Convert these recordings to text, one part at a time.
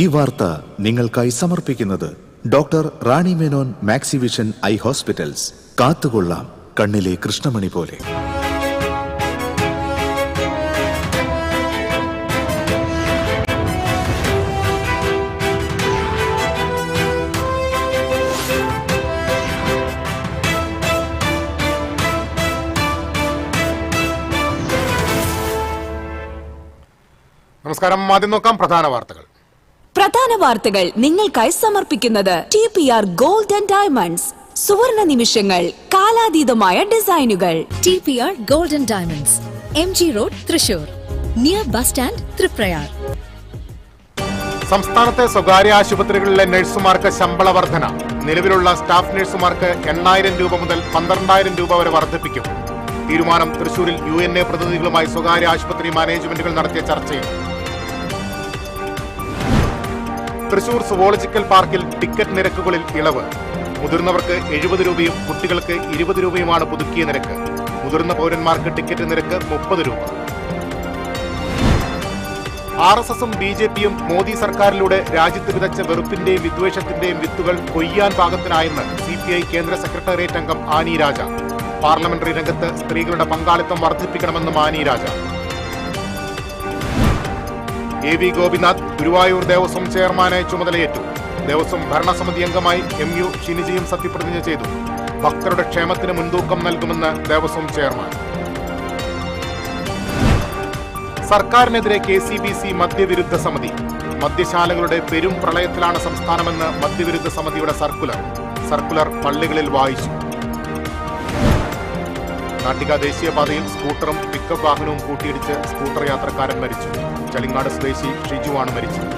ഈ വാർത്ത നിങ്ങൾക്കായി സമർപ്പിക്കുന്നത് doctor Rani Menon Maxivision I hospitals. കാത്തുകൊള്ളാം കണ്ണിലെ കൃഷ്ണമണി പോലെ. നമസ്കാരം. ആദ്യം നോക്കാം പ്രധാന വാർത്തകൾ. നിങ്ങൾക്കായി സമർപ്പിക്കുന്നത് TPR ഗോൾഡ് ആൻഡ് ഡയമണ്ട്സ്. സുവർണ നിമിഷങ്ങൾ, കാലാതീതമായ ഡിസൈനുകൾ. TPR gold and diamonds, MG road, Thrissur, near bus stand, Triprayar. സംസ്ഥാനത്തെ സ്വകാര്യ ആശുപത്രികളിലെ നഴ്സുമാർക്ക് ശമ്പള വർധന. നിലവിലുള്ള സ്റ്റാഫ് നഴ്സുമാർക്ക് 8,000 രൂപ മുതൽ 12,000 രൂപ വരെ വർദ്ധിപ്പിക്കും. തീരുമാനം തൃശൂരിൽ UNA പ്രതിനിധികളുമായി സ്വകാര്യ ആശുപത്രി മാനേജ്മെന്റുകൾ നടത്തിയ ചർച്ചയിൽ. തൃശൂർ സുവോളജിക്കൽ പാർക്കിൽ ടിക്കറ്റ് നിരക്കുകളിൽ ഇളവ്. മുതിർന്നവർക്ക് 70 രൂപയും കുട്ടികൾക്ക് 20 രൂപയുമാണ് പുതുക്കിയ നിരക്ക്. മുതിർന്ന പൗരന്മാർക്ക് ടിക്കറ്റ് നിരക്ക് 30 രൂപ. RSSും BJPയും മോദി സർക്കാരിലൂടെ രാജ്യത്ത് വിതച്ച വെറുപ്പിന്റെയും വിദ്വേഷത്തിന്റെയും വിത്തുകൾ കൊയ്യാൻ പാകത്തിനായെന്ന് CPI കേന്ദ്ര സെക്രട്ടേറിയറ്റ് അംഗം ആനി രാജ. പാർലമെന്ററി രംഗത്ത് സ്ത്രീകളുടെ പങ്കാളിത്തം വർദ്ധിപ്പിക്കണമെന്നും ആനി രാജ. AV ഗോപിനാഥ് ഗുരുവായൂർ ദേവസ്വം ചെയർമാനായി ചുമതലയേറ്റു. ദേവസ്വം ഭരണസമിതി അംഗമായി MU ഷിനിജിയും സത്യപ്രതിജ്ഞ ചെയ്തു. ഭക്തരുടെ ക്ഷേമത്തിന് മുൻതൂക്കം നൽകുമെന്ന് ദേവസ്വം ചെയർമാൻ. സർക്കാരിനെതിരെ KCBC മദ്യവിരുദ്ധ സമിതി. മദ്യശാലകളുടെ പെരും പ്രളയത്തിലാണ് സംസ്ഥാനമെന്ന് മദ്യവിരുദ്ധ സമിതിയുടെ സർക്കുലർ പള്ളികളിൽ വായിച്ചു. നാട്ടിക ദേശീയപാതയിൽ സ്കൂട്ടറും പിക്കപ്പ് വാഹനവും കൂട്ടിയിടിച്ച് സ്കൂട്ടർ യാത്രക്കാരൻ മരിച്ചു. ചളിങ്ങാട് സ്വദേശി ഷിജുവാണ് മരിച്ചത്.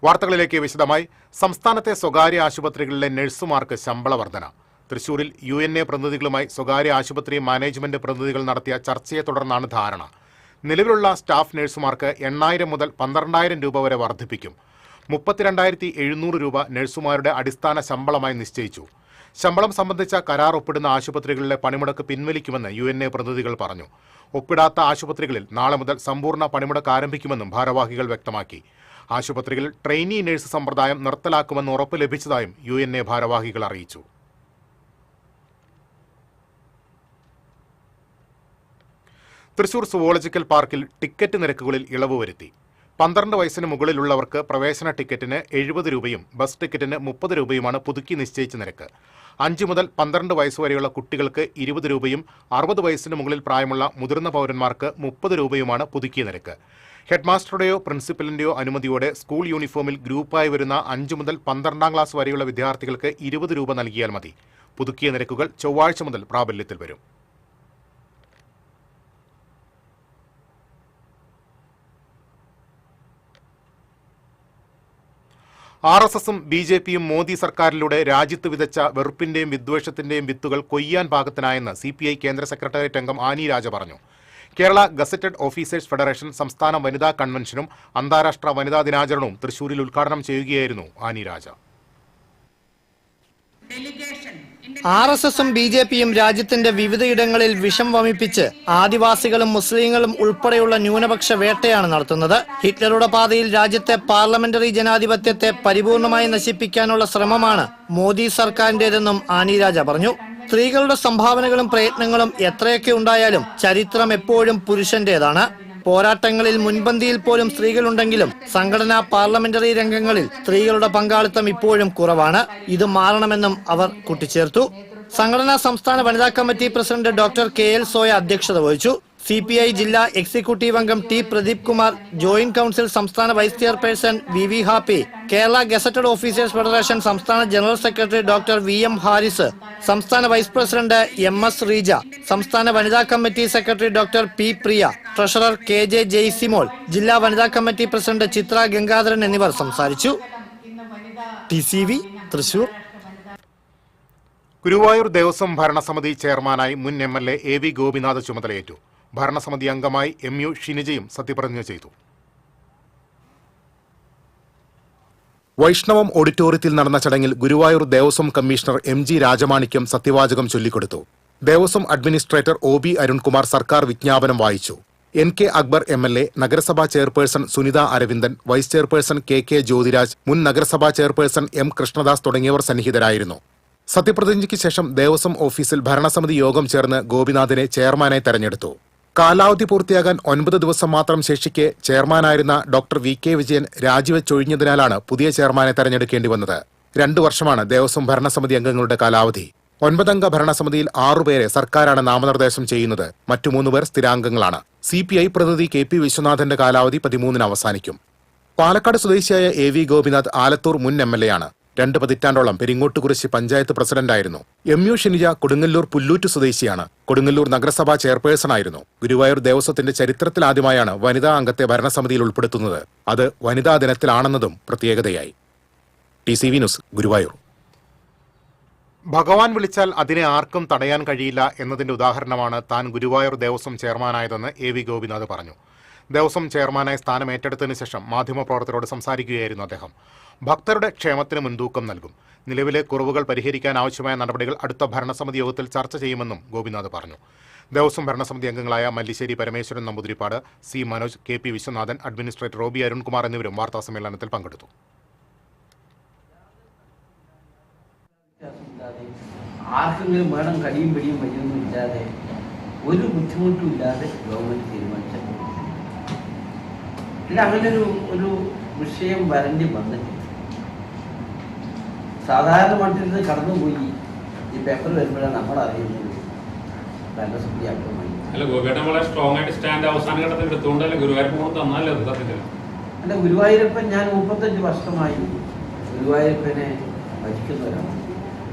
വാർത്തകളിലേക്ക് വിശദമായി. സംസ്ഥാനത്തെ സ്വകാര്യ ആശുപത്രികളിലെ നഴ്സുമാർക്ക് ശമ്പള വർധന. തൃശൂരിൽ UNA പ്രതിനിധികളുമായി സ്വകാര്യ ആശുപത്രി മാനേജ്മെന്റ് പ്രതിനിധികൾ നടത്തിയ ചർച്ചയെ തുടർന്നാണ് ധാരണ. നിലവിലുള്ള സ്റ്റാഫ് നഴ്സുമാർക്ക് 8,000 മുതൽ 12,000 രൂപ വരെ വർദ്ധിപ്പിക്കും. 32,700 രൂപ നഴ്സുമാരുടെ അടിസ്ഥാന ശമ്പളമായി നിശ്ചയിച്ചു. ശമ്പളം സംബന്ധിച്ച കരാർ ഒപ്പിടുന്ന ആശുപത്രികളിലെ പണിമുടക്ക് പിൻവലിക്കുമെന്ന് UNA പ്രതിനിധികൾ പറഞ്ഞു. ഒപ്പിടാത്ത ആശുപത്രികളിൽ നാളെ മുതൽ സമ്പൂർണ്ണ പണിമുടക്ക് ആരംഭിക്കുമെന്നും ഭാരവാഹികൾ വ്യക്തമാക്കി. ആശുപത്രികളിൽ ട്രെയിനി നഴ്സ് സമ്പ്രദായം നിർത്തലാക്കുമെന്ന് ഉറപ്പ് ലഭിച്ചതായും UNA ഭാരവാഹികൾ അറിയിച്ചു. തൃശൂർ സുവോളജിക്കൽ പാർക്കിൽ ടിക്കറ്റ് നിരക്കുകളിൽ ഇളവ് വരുത്തി. 12 വയസ്സിന് മുകളിലുള്ളവർക്ക് പ്രവേശന ടിക്കറ്റിന് 70 രൂപയും ബസ് ടിക്കറ്റിന് 30 രൂപയുമാണ് പുതുക്കി നിശ്ചയിച്ച നിരക്ക്. 5 മുതൽ 12 വയസ്സ് വരെയുള്ള കുട്ടികൾക്ക് 20 രൂപയും 60 വയസ്സിന് മുകളിൽ പ്രായമുള്ള മുതിർന്ന പൗരന്മാർക്ക് 30 രൂപയുമാണ് പുതുക്കിയ നിരക്ക്. ഹെഡ്മാസ്റ്ററുടെയോ പ്രിൻസിപ്പലിന്റെയോ അനുമതിയോടെ സ്കൂൾ യൂണിഫോമിൽ ഗ്രൂപ്പായി വരുന്ന 5 മുതൽ 12ാം ക്ലാസ് വരെയുള്ള വിദ്യാർത്ഥികൾക്ക് 20 രൂപ നൽകിയാൽ മതി. പുതുക്കിയ നിരക്കുകൾ ചൊവ്വാഴ്ച മുതൽ പ്രാബല്യത്തിൽ വരും. RSSും BJPയും മോദി സർക്കാരിലൂടെ രാജ്യത്ത് വിതച്ച വെറുപ്പിന്റെയും വിദ്വേഷത്തിന്റെയും വിത്തുകൾ കൊയ്യാൻ പാകത്തിനായെന്ന് CPI കേന്ദ്ര സെക്രട്ടേറിയറ്റ് അംഗം ആനി രാജ പറഞ്ഞു. കേരള ഗസറ്റഡ് ഓഫീസേഴ്സ് ഫെഡറേഷൻ സംസ്ഥാന വനിതാ കൺവെൻഷനും അന്താരാഷ്ട്ര വനിതാ ദിനാചരണവും തൃശൂരിൽ ഉദ്ഘാടനം ചെയ്യുകയായിരുന്നു ആനി രാജ. RSSും BJPയും രാജ്യത്തിന്റെ വിവിധയിടങ്ങളിൽ വിഷം വമിപ്പിച്ച് ആദിവാസികളും മുസ്ലിങ്ങളും ഉൾപ്പെടെയുള്ള ന്യൂനപക്ഷ വേട്ടയാണ് നടത്തുന്നത്. ഹിറ്റ്ലറുടെ പാതയിൽ രാജ്യത്തെ പാർലമെന്ററി ജനാധിപത്യത്തെ പരിപൂർണമായി നശിപ്പിക്കാനുള്ള ശ്രമമാണ് മോദി സർക്കാരിന്റേതെന്നും ആനി രാജ പറഞ്ഞു. സ്ത്രീകളുടെ സംഭാവനകളും പ്രയത്നങ്ങളും എത്രയൊക്കെ ഉണ്ടായാലും ചരിത്രം എപ്പോഴും പുരുഷന്റേതാണ്. പോരാട്ടങ്ങളിൽ മുൻപന്തിയിൽ പോലും സ്ത്രീകളുണ്ടെങ്കിലും സംഘടനാ പാർലമെന്ററി രംഗങ്ങളിൽ സ്ത്രീകളുടെ പങ്കാളിത്തം ഇപ്പോഴും കുറവാണ്. ഇത് മാറണമെന്നും അവർ കൂട്ടിച്ചേർത്തു. സംഘടനാ സംസ്ഥാന വനിതാ committee president doctor KL Soya അധ്യക്ഷത വഹിച്ചു. CPI ജില്ലാ എക്സിക്യൂട്ടീവ് അംഗം T Pradeep Kumar, joint council സംസ്ഥാന vice chairperson VV Happy, Kerala gazetted officers federation സംസ്ഥാന general secretary doctor VM Haris, സംസ്ഥാന വൈസ് പ്രസിഡന്റ് MS റീജ, സംസ്ഥാന വനിതാ committee secretary doctor P Priya, treasurer KJ Jaisymol, ജില്ലാ വനിതാ കമ്മിറ്റി പ്രസിഡന്റ് ചിത്ര ഗംഗാധരൻ എന്നിവർ സംസാരിച്ചു. TCV തൃശൂർ. ഗുരുവായൂർ ദേവസ്വം ഭരണസമിതി ചെയർമാനായി മുൻ MLA AV ഗോപിനാഥ് ചുമതലയേറ്റു. ഭരണസമിതി അംഗമായി MU ഷിനിജിയും സത്യപ്രതിജ്ഞ ചെയ്തു. വൈഷ്ണവം ഓഡിറ്റോറിയത്തിൽ നടന്ന ചടങ്ങിൽ ഗുരുവായൂർ ദേവസ്വം കമ്മീഷണർ MG രാജമാണിക്യം സത്യവാചകം ചൊല്ലിക്കൊടുത്തു. ദേവസ്വം അഡ്മിനിസ്ട്രേറ്റർ OB അരുൺകുമാർ സർക്കാർ വിജ്ഞാപനം വായിച്ചു. NK അക്ബർ MLA, നഗരസഭാ chairperson Sunitha Aravindan, vice chairperson KK Jyothiraj, മുൻ നഗരസഭാ ചെയർപേഴ്സൺ M കൃഷ്ണദാസ് തുടങ്ങിയവർ സന്നിഹിതരായിരുന്നു. സത്യപ്രതിജ്ഞയ്ക്ക് ശേഷം ദേവസ്വം ഓഫീസിൽ ഭരണസമിതി യോഗം ചേർന്ന് ഗോപിനാഥിനെ ചെയർമാനായി തെരഞ്ഞെടുത്തു. കാലാവധി പൂർത്തിയാകാൻ 9 ദിവസം മാത്രം ശേഷിക്കെ ചെയർമാനായിരുന്ന ഡോക്ടർ VK വിജയൻ രാജിവെച്ചൊഴിഞ്ഞതിനാലാണ് പുതിയ ചെയർമാനെ തെരഞ്ഞെടുക്കേണ്ടി വന്നത്. 2 വർഷമാണ് ദേവസ്വം ഭരണസമിതി അംഗങ്ങളുടെ കാലാവധി. 9-അംഗ ഭരണസമിതിയിൽ 6 പേരെ സർക്കാരാണ് നാമനിർദ്ദേശം ചെയ്യുന്നത്. മറ്റു 3 പേർ സ്ഥിരാംഗങ്ങളാണ്. CPI പ്രതിനിധി KP വിശ്വനാഥന്റെ കാലാവധി 13-ന് അവസാനിക്കും. പാലക്കാട് സ്വദേശിയായ AV ഗോപിനാഥ് ആലത്തൂർ മുൻ MLA ആണ്. 2 പതിറ്റാണ്ടോളം പെരിങ്ങോട്ടുകുറിശി പഞ്ചായത്ത് പ്രസിഡന്റായിരുന്നു. MU ഷിനിജ കൊടുങ്ങല്ലൂർ പുല്ലൂറ്റ് സ്വദേശിയാണ്. കൊടുങ്ങല്ലൂർ നഗരസഭാ ചെയർപേഴ്സൺ ആയിരുന്നു. ഗുരുവായൂർ ദേവസ്വത്തിന്റെ ചരിത്രത്തിലാദ്യമായാണ് വനിതാ അംഗത്തെ ഭരണസമിതിയിൽ ഉൾപ്പെടുത്തുന്നത്. അത് വനിതാ ദിനത്തിലാണെന്നതും പ്രത്യേകതയായി. TCV news, Guruvayur. ഭഗവാൻ വിളിച്ചാൽ അതിനെ ആർക്കും തടയാൻ കഴിയില്ല എന്നതിന്റെ ഉദാഹരണമാണ് താൻ ഗുരുവായൂർ ദേവസ്വം ചെയർമാനായതെന്ന് AV ഗോപിനാഥ് പറഞ്ഞു. ദേവസ്വം ചെയർമാനായി സ്ഥാനം ഏറ്റെടുത്തതിനു ശേഷം മാധ്യമപ്രവർത്തകരോട് സംസാരിക്കുകയായിരുന്നു അദ്ദേഹം. ഭക്തരുടെ ക്ഷേമത്തിന് മുൻതൂക്കം നൽകും. നിലവിലെ കുറവുകൾ പരിഹരിക്കാൻ ആവശ്യമായ നടപടികൾ അടുത്ത ഭരണസമിതി യോഗത്തിൽ ചർച്ച ചെയ്യുമെന്നും ഗോപിനാഥ് പറഞ്ഞു. ദേവസ്വം ഭരണസമിതി അംഗങ്ങളായ Mallissery Parameswaran Namboothiripad, C Manoj, KP Viswanathan, administrator OB Arunkumar എന്നിവരും വാർത്താസമ്മേളനത്തിൽ പങ്കെടുത്തു. ആർക്കെങ്കിലും വേണം കടിയും പിടിയും വഴിയൊന്നും ഇല്ലാതെ ഒരു ബുദ്ധിമുട്ടും ഇല്ലാതെ ഗവൺമെന്റ് തീരുമാനിച്ചത്. ഇത് അങ്ങനൊരു വിഷയം വരേണ്ടി വന്നിട്ടില്ല. സാധാരണ മട്ടിൽ കടന്നുപോയി ഈ പേപ്പർ വരുമ്പോഴാണ് നമ്മൾ അറിയുന്നത് ഭരണസമിതി അംഗമായി. അല്ല, ഗുരുവായൂരപ്പൻ ഞാൻ 35 വർഷമായി ഗുരുവായൂരപ്പനെ ഭജിക്കുന്നവരാണ്.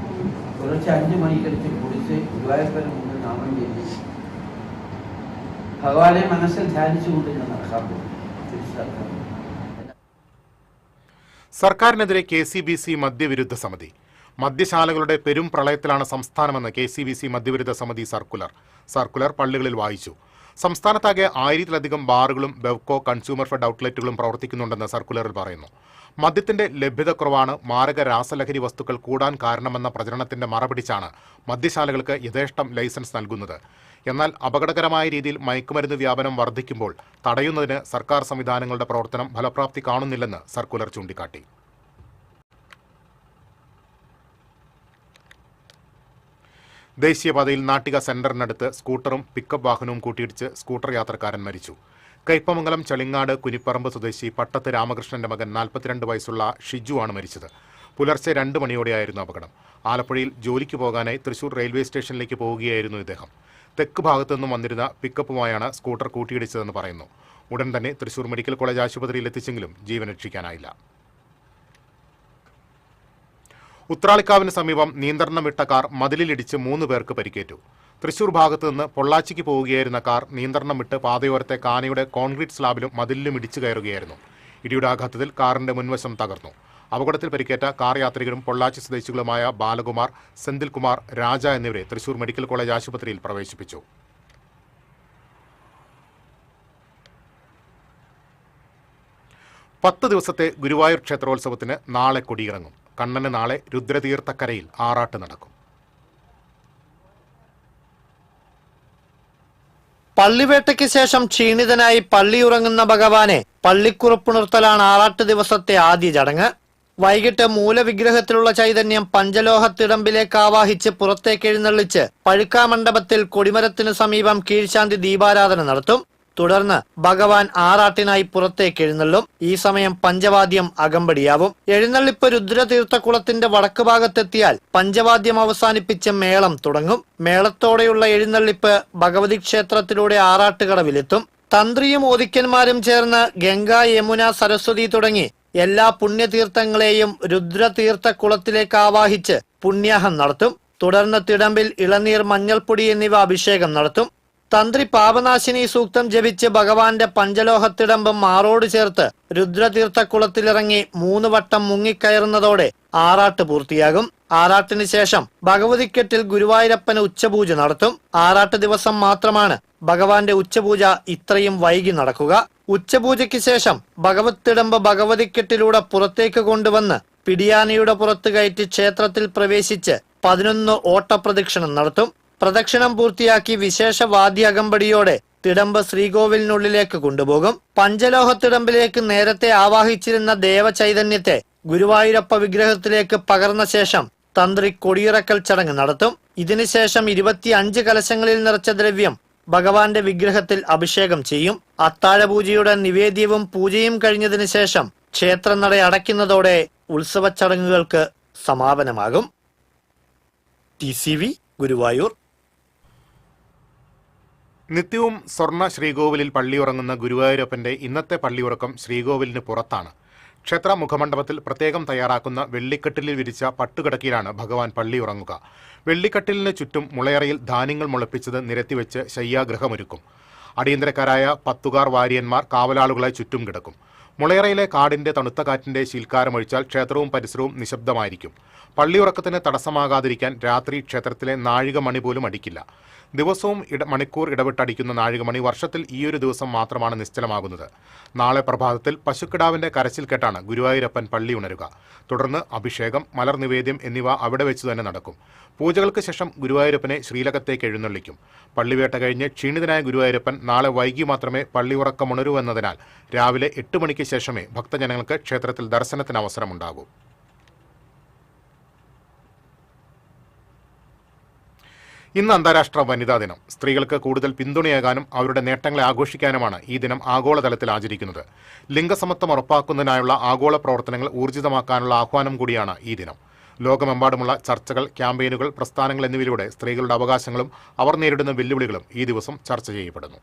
പുലർച്ചെ 5 മണിക്കടിച്ച് കുടിച്ച് ഗുരുവായൂരപ്പനെ മുന്നിൽ നാമം ചെയ്ത് ഭഗവാനെ മനസ്സിൽ ധ്യാനിച്ചുകൊണ്ട് ഞാൻ നടക്കാൻ പോകും. സർക്കാരിനെതിരെ KCBC മദ്യവിരുദ്ധ സമിതി. മദ്യശാലകളുടെ പെരും പ്രളയത്തിലാണ് സംസ്ഥാനമെന്ന് KCBC മദ്യവിരുദ്ധ സമിതി സർക്കുലർ പള്ളികളിൽ വായിച്ചു. സംസ്ഥാനത്താകെ 1000-ലധികം ബാറുകളും ബെവ്കോ, കൺസ്യൂമർ ഫെഡ് ഔട്ട്ലെറ്റുകളും പ്രവർത്തിക്കുന്നുണ്ടെന്ന് സർക്കുലറിൽ പറയുന്നു. മദ്യത്തിന്റെ ലഭ്യതക്കുറവാണ് മാരക രാസലഹരി വസ്തുക്കൾ കൂടാൻ കാരണമെന്ന പ്രചരണത്തിന്റെ മറപിടിച്ചാണ് മദ്യശാലകൾക്ക് യഥേഷ്ടം ലൈസൻസ് നൽകുന്നത്. എന്നാൽ അപകടകരമായ രീതിയിൽ മയക്കുമരുന്ന് വ്യാപനം വർദ്ധിക്കുമ്പോൾ തടയുന്നതിന് സർക്കാർ സംവിധാനങ്ങളുടെ പ്രവർത്തനം ഫലപ്രാപ്തി കാണുന്നില്ലെന്ന് സർക്കുലർ ചൂണ്ടിക്കാട്ടി. ദേശീയപാതയിൽ നാട്ടിക സെന്ററിനടുത്ത് സ്കൂട്ടറും പിക്കപ്പ് വാഹനവും കൂട്ടിയിടിച്ച് സ്കൂട്ടർ യാത്രക്കാരൻ മരിച്ചു. കയ്പമംഗലം ചളിങ്ങാട് കുനിപ്പറമ്പ് സ്വദേശി പട്ടത്ത് രാമകൃഷ്ണന്റെ മകൻ 42 വയസ്സുള്ള ഷിജു ആണ് മരിച്ചത്. പുലർച്ചെ 2 മണിയോടെയായിരുന്നു അപകടം. ആലപ്പുഴയിൽ ജോലിക്ക് പോകാനായി തൃശൂർ റെയിൽവേ സ്റ്റേഷനിലേക്ക് പോവുകയായിരുന്നു ഇദ്ദേഹം. തെക്ക് ഭാഗത്തു നിന്നും വന്നിരുന്ന പിക്കപ്പുമായാണ് സ്കൂട്ടർ കൂട്ടിയിടിച്ചതെന്ന് പറയുന്നു. ഉടൻ തന്നെ തൃശൂർ മെഡിക്കൽ കോളേജ് ആശുപത്രിയിൽ എത്തിച്ചെങ്കിലും ജീവൻ രക്ഷിക്കാനായില്ല. ഉത്രാളിക്കാവിന് സമീപം നിയന്ത്രണം വിട്ട കാർ മതിലിലിടിച്ച് 3 പേർക്ക് പരിക്കേറ്റു. തൃശൂർ ഭാഗത്തു നിന്ന് പൊള്ളാച്ചിക്ക് പോവുകയായിരുന്ന കാർ നിയന്ത്രണം വിട്ട് പാതയോരത്തെ കാനയുടെ കോൺക്രീറ്റ് സ്ലാബിലും മതിലിലും ഇടിച്ചു കയറുകയായിരുന്നു. ഇടിയുടെ ആഘാതത്തിൽ കാറിന്റെ മുൻവശം തകർന്നു. അപകടത്തിൽ പരിക്കേറ്റ കാർ യാത്രികരും പൊള്ളാച്ചി സ്വദേശികളുമായ ബാലകുമാർ, സെന്തിൽകുമാർ, രാജ എന്നിവരെ തൃശൂർ മെഡിക്കൽ കോളേജ് ആശുപത്രിയിൽ പ്രവേശിപ്പിച്ചു. പത്ത് ദിവസത്തെ ഗുരുവായൂർ ക്ഷേത്രോത്സവത്തിന് നാളെ കൊടിയിറങ്ങും. കണ്ണന് നാളെ രുദ്രതീർത്ഥക്കരയിൽ ആറാട്ട് നടക്കും. പള്ളിവേട്ടയ്ക്ക് ശേഷം ക്ഷീണിതനായി പള്ളിയുറങ്ങുന്ന ഭഗവാനെ പള്ളിക്കുറപ്പുണർത്തലാണ് ആറാട്ട് ദിവസത്തെ ആദ്യ ചടങ്ങ്. വൈകിട്ട് മൂലവിഗ്രഹത്തിലുള്ള ചൈതന്യം പഞ്ചലോഹത്തിടമ്പിലേക്ക് ആവാഹിച്ച് പുറത്തേക്ക് എഴുന്നള്ളിച്ച് പഴുക്കാമണ്ഡപത്തിൽ കൊടിമരത്തിനു സമീപം കീഴ്ശാന്തി ദീപാരാധന നടത്തും. തുടർന്ന് ഭഗവാൻ ആറാട്ടിനായി പുറത്തേക്ക് എഴുന്നള്ളും. ഈ സമയം പഞ്ചവാദ്യം അകമ്പടിയാവും. എഴുന്നള്ളിപ്പ് രുദ്രതീർത്ഥക്കുളത്തിന്റെ വടക്ക് ഭാഗത്തെത്തിയാൽ പഞ്ചവാദ്യം അവസാനിപ്പിച്ച് മേളം തുടങ്ങും. മേളത്തോടെയുള്ള എഴുന്നള്ളിപ്പ് ഭഗവതി ക്ഷേത്രത്തിലൂടെ ആറാട്ടുകടവിലെത്തും. തന്ത്രിയും ഓദിക്കന്മാരും ചേർന്ന് ഗംഗ, യമുന, സരസ്വതി തുടങ്ങി എല്ലാ പുണ്യതീർത്ഥങ്ങളെയും രുദ്രതീർത്ഥക്കുളത്തിലേക്ക് ആവാഹിച്ച് പുണ്യാഹം നടത്തും. തുടർന്ന് തിടമ്പിൽ ഇളനീർ, മഞ്ഞൾപ്പൊടി എന്നിവ അഭിഷേകം നടത്തും. തന്ത്രി പാപനാശിനി സൂക്തം ജപിച്ച് ഭഗവാന്റെ പഞ്ചലോഹത്തിടമ്പം മാറോട് ചേർത്ത് രുദ്രതീർത്ഥക്കുളത്തിലിറങ്ങി 3 വട്ടം മുങ്ങിക്കയറുന്നതോടെ ആറാട്ട് പൂർത്തിയാകും. ആറാട്ടിന് ശേഷം ഭഗവതിക്കെട്ടിൽ ഗുരുവായൂരപ്പന് ഉച്ചപൂജ നടത്തും. ആറാട്ട് ദിവസം മാത്രമാണ് ഭഗവാന്റെ ഉച്ചപൂജ ഇത്രയും വൈകി നടക്കുക. ഉച്ചപൂജയ്ക്ക് ശേഷം ഭഗവത് തിടമ്പ് ഭഗവതിക്കെട്ടിലൂടെ പുറത്തേക്ക് കൊണ്ടുവന്ന് പിടിയാനയുടെ പുറത്ത് കയറ്റി ക്ഷേത്രത്തിൽ പ്രവേശിച്ച് 11 ഓട്ടപ്രദക്ഷിണം നടത്തും. പ്രദക്ഷിണം പൂർത്തിയാക്കി വിശേഷ വാദ്യ അകമ്പടിയോടെ തിടമ്പ് ശ്രീകോവിലിനുള്ളിലേക്ക് കൊണ്ടുപോകും. പഞ്ചലോഹത്തിടമ്പിലേക്ക് നേരത്തെ ആവാഹിച്ചിരുന്ന ദേവചൈതന്യത്തെ ഗുരുവായൂരപ്പ വിഗ്രഹത്തിലേക്ക് പകർന്ന ശേഷം തന്ത്രി കൊടിയിറക്കൽ ചടങ്ങ് നടത്തും. ഇതിനുശേഷം 25 കലശങ്ങളിൽ നിറച്ച ദ്രവ്യം ഭഗവാന്റെ വിഗ്രഹത്തിൽ അഭിഷേകം ചെയ്യും. അത്താഴപൂജയുടെ നിവേദ്യവും പൂജയും കഴിഞ്ഞതിന് ശേഷം ക്ഷേത്രനട അടയ്ക്കുന്നതോടെ ഉത്സവ ചടങ്ങുകൾക്ക് സമാപനമാകും. TCV ഗുരുവായൂർ. നിത്യവും സ്വർണ്ണ ശ്രീകോവിലിൽ പള്ളിയുറങ്ങുന്ന ഗുരുവായൂരപ്പന്റെ ഇന്നത്തെ പള്ളിയുറക്കം ശ്രീകോവിലിന് പുറത്താണ്. ക്ഷേത്ര മുഖമണ്ഡപത്തിൽ പ്രത്യേകം തയ്യാറാക്കുന്ന വെള്ളിക്കട്ടിലിൽ വിരിച്ച പട്ടുകിടക്കയിലാണ് ഭഗവാൻ പള്ളിയുറങ്ങുക. വെള്ളിക്കട്ടിലിന് ചുറ്റും മുളയറയിൽ ധാന്യങ്ങൾ മുളപ്പിച്ചത് നിരത്തിവെച്ച് ശയ്യാഗ്രഹമൊരുക്കും. അടിയന്തരക്കാരായ 10 വാര്യന്മാർ കാവലാളുകളായി ചുറ്റും കിടക്കും. മുളയറയിലെ കാടിന്റെ തണുത്ത കാറ്റിന്റെ ശീൽക്കാരമൊഴിച്ചാൽ ക്ഷേത്രവും പരിസരവും നിശബ്ദമായിരിക്കും. പള്ളിയുറക്കത്തിന് തടസ്സമാകാതിരിക്കാൻ രാത്രി ക്ഷേത്രത്തിലെ നാഴികമണി പോലും അടിക്കില്ല. ദിവസവും മണിക്കൂർ ഇടവിട്ടടിക്കുന്ന നാഴികമണി വർഷത്തിൽ ഈയൊരു ദിവസം മാത്രമാണ് നിശ്ചലമാകുന്നത്. നാളെ പ്രഭാതത്തിൽ പശുക്കിടാവിന്റെ കരച്ചിൽ കേട്ടാണ് ഗുരുവായൂരപ്പൻ പള്ളി ഉണരുക. തുടർന്ന് അഭിഷേകം, മലർനിവേദ്യം എന്നിവ അവിടെ വെച്ച് തന്നെ നടക്കും. പൂജകൾക്ക് ശേഷം ഗുരുവായൂരപ്പനെ ശ്രീലകത്തേക്ക് എഴുന്നള്ളിക്കും. പള്ളിവേട്ട കഴിഞ്ഞ് ക്ഷീണിതനായ ഗുരുവായൂരപ്പൻ നാളെ വൈകി മാത്രമേ പള്ളിയുറക്കമുണരൂ എന്നതിനാൽ രാവിലെ 8 മണിക്ക് ശേഷമേ ഭക്തജനങ്ങൾക്ക് ക്ഷേത്രത്തിൽ ദർശനത്തിന് അവസരമുണ്ടാകൂ. ഇന്ന് അന്താരാഷ്ട്ര വനിതാ ദിനം. സ്ത്രീകൾക്ക് കൂടുതൽ പിന്തുണയേകാനും അവരുടെ നേട്ടങ്ങളെ ആഘോഷിക്കാനുമാണ് ഈ ദിനം ആഗോളതലത്തിൽ ആചരിക്കുന്നത്. ലിംഗസമത്വം ഉറപ്പാക്കുന്നതിനായുള്ള ആഗോള പ്രവർത്തനങ്ങൾ ഊർജിതമാക്കാനുള്ള ആഹ്വാനം കൂടിയാണ് ഈ ദിനം. ലോകമെമ്പാടുമുള്ള ചർച്ചകൾ, ക്യാമ്പയിനുകൾ, പ്രസ്ഥാനങ്ങൾ എന്നിവയിലൂടെ സ്ത്രീകളുടെ അവകാശങ്ങളും അവർ നേരിടുന്ന വെല്ലുവിളികളും ഈ ദിവസം ചർച്ച ചെയ്യപ്പെടുന്നു.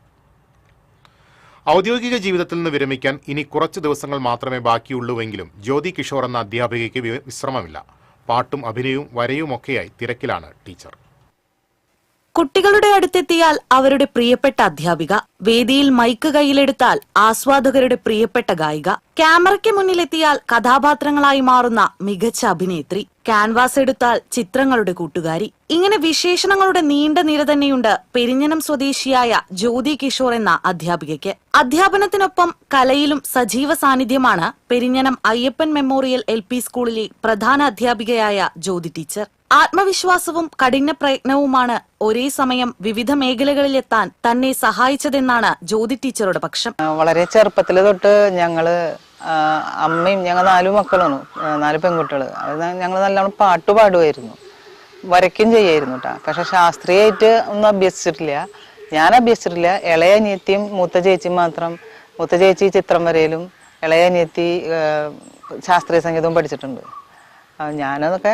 ഔദ്യോഗിക ജീവിതത്തിൽ നിന്ന് വിരമിക്കാൻ ഇനി കുറച്ച് ദിവസങ്ങൾ മാത്രമേ ബാക്കിയുള്ളൂവെങ്കിലും ജ്യോതി കിഷോർ എന്ന അധ്യാപികയ്ക്ക് വിശ്രമമില്ല. പാട്ടും അഭിനയവും വരയുമൊക്കെയായി തിരക്കിലാണ് ടീച്ചർ. കുട്ടികളുടെ അടുത്തെത്തിയാൽ അവരുടെ പ്രിയപ്പെട്ട അധ്യാപിക, വേദിയിൽ മൈക്ക് കയ്യിലെടുത്താൽ ആസ്വാദകരുടെ പ്രിയപ്പെട്ട ഗായിക, ക്യാമറയ്ക്ക് മുന്നിലെത്തിയാൽ കഥാപാത്രങ്ങളായി മാറുന്ന മികച്ച അഭിനേത്രി, ക്യാൻവാസ് എടുത്താൽ ചിത്രങ്ങളുടെ കൂട്ടുകാരി, ഇങ്ങനെ വിശേഷണങ്ങളുടെ നീണ്ട നിര തന്നെയുണ്ട് പെരിഞ്ഞനം സ്വദേശിയായ ജ്യോതി കിഷോർ എന്ന അധ്യാപികയ്ക്ക്. അധ്യാപനത്തിനൊപ്പം കലയിലും സജീവ സാന്നിധ്യമാണ് പെരിഞ്ഞനം അയ്യപ്പൻ മെമ്മോറിയൽ LP സ്കൂളിലെ പ്രധാന അധ്യാപികയായ ജ്യോതി ടീച്ചർ. ആത്മവിശ്വാസവും കഠിന പ്രയത്നവുമാണ് ഒരേ സമയം വിവിധ മേഖലകളിലെത്താൻ തന്നെ സഹായിച്ചതെന്നാണ് ജ്യോതി ടീച്ചറുടെ പക്ഷം. വളരെ ചെറുപ്പത്തിൽ തൊട്ട് ഞങ്ങള് അമ്മയും ഞങ്ങൾ 4 മക്കളാണ്, 4 പെൺകുട്ടികള്. ഞങ്ങൾ നല്ലോണം പാട്ട് പാടുമായിരുന്നു, വരയ്ക്കും ചെയ്യായിരുന്നു കേട്ടോ. പക്ഷെ ശാസ്ത്രീയമായിട്ട് ഒന്നും അഭ്യസിച്ചിട്ടില്ല. ഞാൻ അഭ്യസിച്ചിട്ടില്ല. ഇളയ അനിയത്തിയും മൂത്ത ചേച്ചിയും മാത്രം. മൂത്ത ചേച്ചി ചിത്രം വരയിലും ഇളയ അനിയത്തി ശാസ്ത്രീയ സംഗീതവും പഠിച്ചിട്ടുണ്ട്. ഞാനതൊക്കെ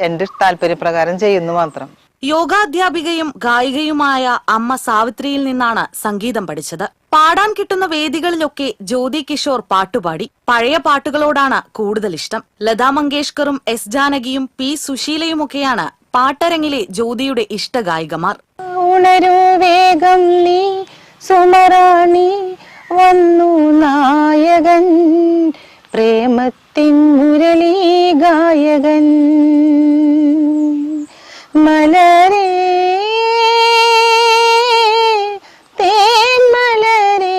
എന്റെ താല്പര്യപ്രകാരം ചെയ്യുന്നു മാത്രം. യോഗാധ്യാപികയും ഗായികയുമായ അമ്മ സാവിത്രിയിൽ നിന്നാണ് സംഗീതം പഠിച്ചത്. പാടാൻ കിട്ടുന്ന വേദികളിലൊക്കെ ജ്യോതി കിഷോർ പാട്ടുപാടി. പഴയ പാട്ടുകളോടാണ് കൂടുതൽ ഇഷ്ടം. Lata മങ്കേഷ്കറും S ജാനകിയും P സുശീലയുമൊക്കെയാണ് പാട്ടരങ്ങിലെ ജ്യോതിയുടെ ഇഷ്ടഗായികമാർ. ഉണരൂ വേഗം നീ സുമറാണി, വന്നു നായകൻ, പ്രേമത്തിൻ മുരളീ ഗായകൻ, മലരേ തേന്മലരേ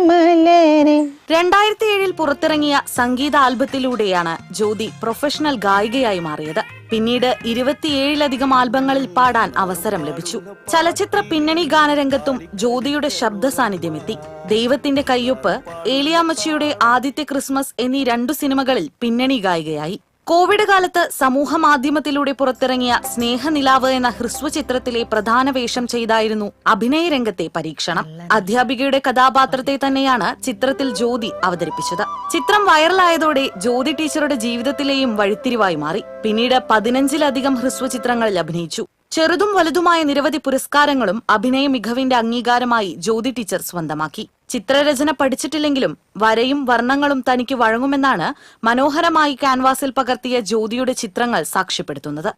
മലരേ. 2007 പുറത്തിറങ്ങിയ സംഗീത ആൽബത്തിലൂടെയാണ് ജ്യോതി പ്രൊഫഷണൽ ഗായികയായി മാറിയത്. പിന്നീട് 27ലധികം ആൽബങ്ങളിൽ പാടാൻ അവസരം ലഭിച്ചു. ചലച്ചിത്ര പിന്നണി ഗാനരംഗത്തും ജ്യോതിയുടെ ശബ്ദ സാന്നിധ്യമെത്തി. ദൈവത്തിന്റെ കയ്യൊപ്പ്, ഏലിയാമ്മച്ചിയുടെ ആദ്യത്തെ ക്രിസ്മസ് എന്നീ 2 സിനിമകളിൽ പിന്നണി ഗായികയായി. കോവിഡ് കാലത്ത് സമൂഹ മാധ്യമത്തിലൂടെ പുറത്തിറങ്ങിയ സ്നേഹനിലാവ് എന്ന ഹ്രസ്വ ചിത്രത്തിലെ പ്രധാന വേഷം ചെയ്തായിരുന്നു അഭിനയ രംഗത്തെ പരീക്ഷണം. അധ്യാപികയുടെ കഥാപാത്രത്തെ തന്നെയാണ് ചിത്രത്തിൽ ജ്യോതി അവതരിപ്പിച്ചത്. ചിത്രം വൈറലായതോടെ ജ്യോതി ടീച്ചറുടെ ജീവിതത്തിലെയും വഴിത്തിരിവായി മാറി. പിന്നീട് 15ലധികം ഹ്രസ്വ ചിത്രങ്ങളിൽ അഭിനയിച്ചു. ചെറുതും വലുതുമായ നിരവധി പുരസ്കാരങ്ങളും അഭിനയ മികവിന്റെ അംഗീകാരമായി ജ്യോതി ടീച്ചർ സ്വന്തമാക്കി. ചിത്രരചന പഠിച്ചിട്ടില്ലെങ്കിലും വരയും വർണ്ണങ്ങളും തനിക്ക് വഴങ്ങുമെന്നാണ് മനോഹരമായി ക്യാൻവാസിൽ പകർത്തിയ ജ്യോതിയുടെ ചിത്രങ്ങൾ സാക്ഷ്യപ്പെടുത്തുന്നത്.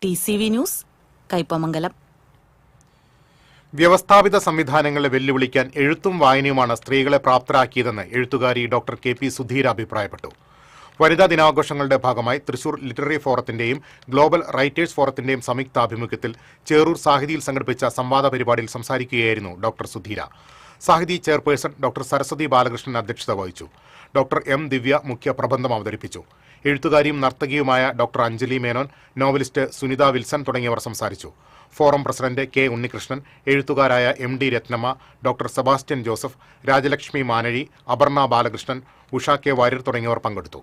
TCV news, Kaipamangalam. വ്യവസ്ഥാപിത സംവിധാനങ്ങളെ വെല്ലുവിളിക്കാൻ എഴുത്തും വായനയുമാണ് സ്ത്രീകളെ പ്രാപ്തരാക്കിയതെന്ന് എഴുത്തുകാരി ഡോക്ടർ KP സുധീര അഭിപ്രായപ്പെട്ടു. വനിതാ ദിനാഘോഷങ്ങളുടെ ഭാഗമായി തൃശൂർ ലിറ്റററി ഫോറത്തിന്റെയും ഗ്ലോബൽ റൈറ്റേഴ്സ് ഫോറത്തിന്റെയും സംയുക്താഭിമുഖ്യത്തിൽ ചേറൂർ സാഹിതിയിൽ സംഘടിപ്പിച്ച സംവാദ പരിപാടിയിൽ സംസാരിക്കുകയായിരുന്നു doctor Sudheera. Sahithi chairperson doctor Saraswathi Balakrishnan അധ്യക്ഷത വഹിച്ചു. ഡോക്ടർ M ദിവ്യ മുഖ്യ പ്രബന്ധം അവതരിപ്പിച്ചു. എഴുത്തുകാരിയും നർത്തകിയുമായ ഡോക്ടർ അഞ്ജലി മേനോൻ, നോവലിസ്റ്റ് സുനിത വിൽസൺ തുടങ്ങിയവർ സംസാരിച്ചു. ഫോറം പ്രസിഡന്റ് കെ ഉണ്ണികൃഷ്ണൻ, എഴുത്തുകാരായ MD Rathnamma, doctor Sebastian Joseph, Rajalakshmi Manazhi, Aparna Balakrishnan, Usha K Warrier തുടങ്ങിയവർ പങ്കെടുത്തു.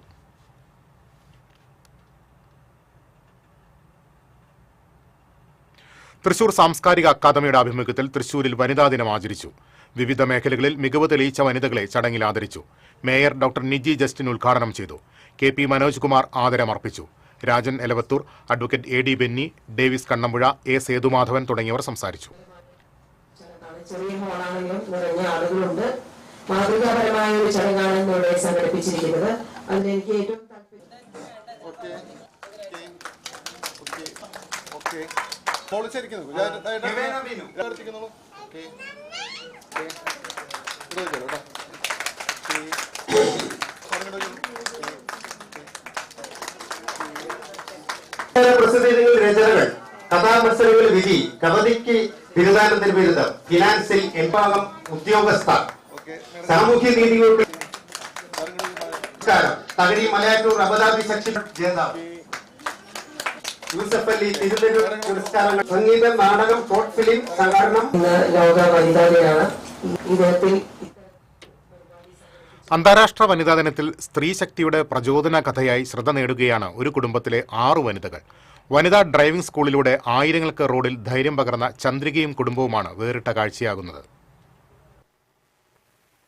തൃശൂർ സാംസ്കാരിക അക്കാദമിയുടെ ആഭിമുഖ്യത്തിൽ തൃശൂരിൽ വനിതാ ദിനം ആചരിച്ചു. വിവിധ മേഖലകളിൽ മികവ് തെളിയിച്ച വനിതകളെ ചടങ്ങിൽ ആദരിച്ചു. മേയർ ഡോക്ടർ നിജി ജസ്റ്റിൻ ഉദ്ഘാടനം ചെയ്തു. KP മനോജ് കുമാർ ആദരമർപ്പിച്ചു. Rajan Elavathur, advocate AD Benny, Davis Kannampuzha, A Sethumadhavan തുടങ്ങിയവർ സംസാരിച്ചു. ചെറിയ ഹോളാണെങ്കിലും നിറഞ്ഞ ആളുകളുണ്ട്. മാതൃകാപരമായ ഒരു ചടങ്ങാണ് ഇവിടെ സംഘടിപ്പിച്ചിരിക്കുന്നത്. അതിലെനിക്ക് ഏറ്റവും പ്രസിദ്ധീകരണങ്ങൾ, രചനകൾ, കഥാമത്സരങ്ങളിൽ വിധി, കവിതയ്ക്ക് ബിരുദാനന്തര ബിരുദം, ഫിനാൻസിൽ എംപാകം ഉദ്യോഗസ്ഥ, സാമൂഹ്യ നീതികൾക്ക് തകഴി മലയാറ്റൂർ അബുദാബി സെക്ഷൻ ജേതാവ്, യൂസഫ് അലി തിരുവനന്തപുരം പുരസ്കാരങ്ങൾ, സംഗീതം, നാടകം, ഷോർട്ട് ഫിലിം സംഘടനം. ലോക വനിതാ ദിനമാണ്. ഈ ദിനത്തിൽ അന്താരാഷ്ട്ര വനിതാ ദിനത്തിൽ സ്ത്രീശക്തിയുടെ പ്രചോദന കഥയായി ശ്രദ്ധ നേടുകയാണ് ഒരു കുടുംബത്തിലെ 6 വനിതകൾ. വനിതാ ഡ്രൈവിംഗ് സ്കൂളിലൂടെ ആയിരങ്ങൾക്ക് റോഡിൽ ധൈര്യം പകർന്ന ചന്ദ്രികയും കുടുംബവുമാണ് വേറിട്ട കാഴ്ചയാകുന്നത്.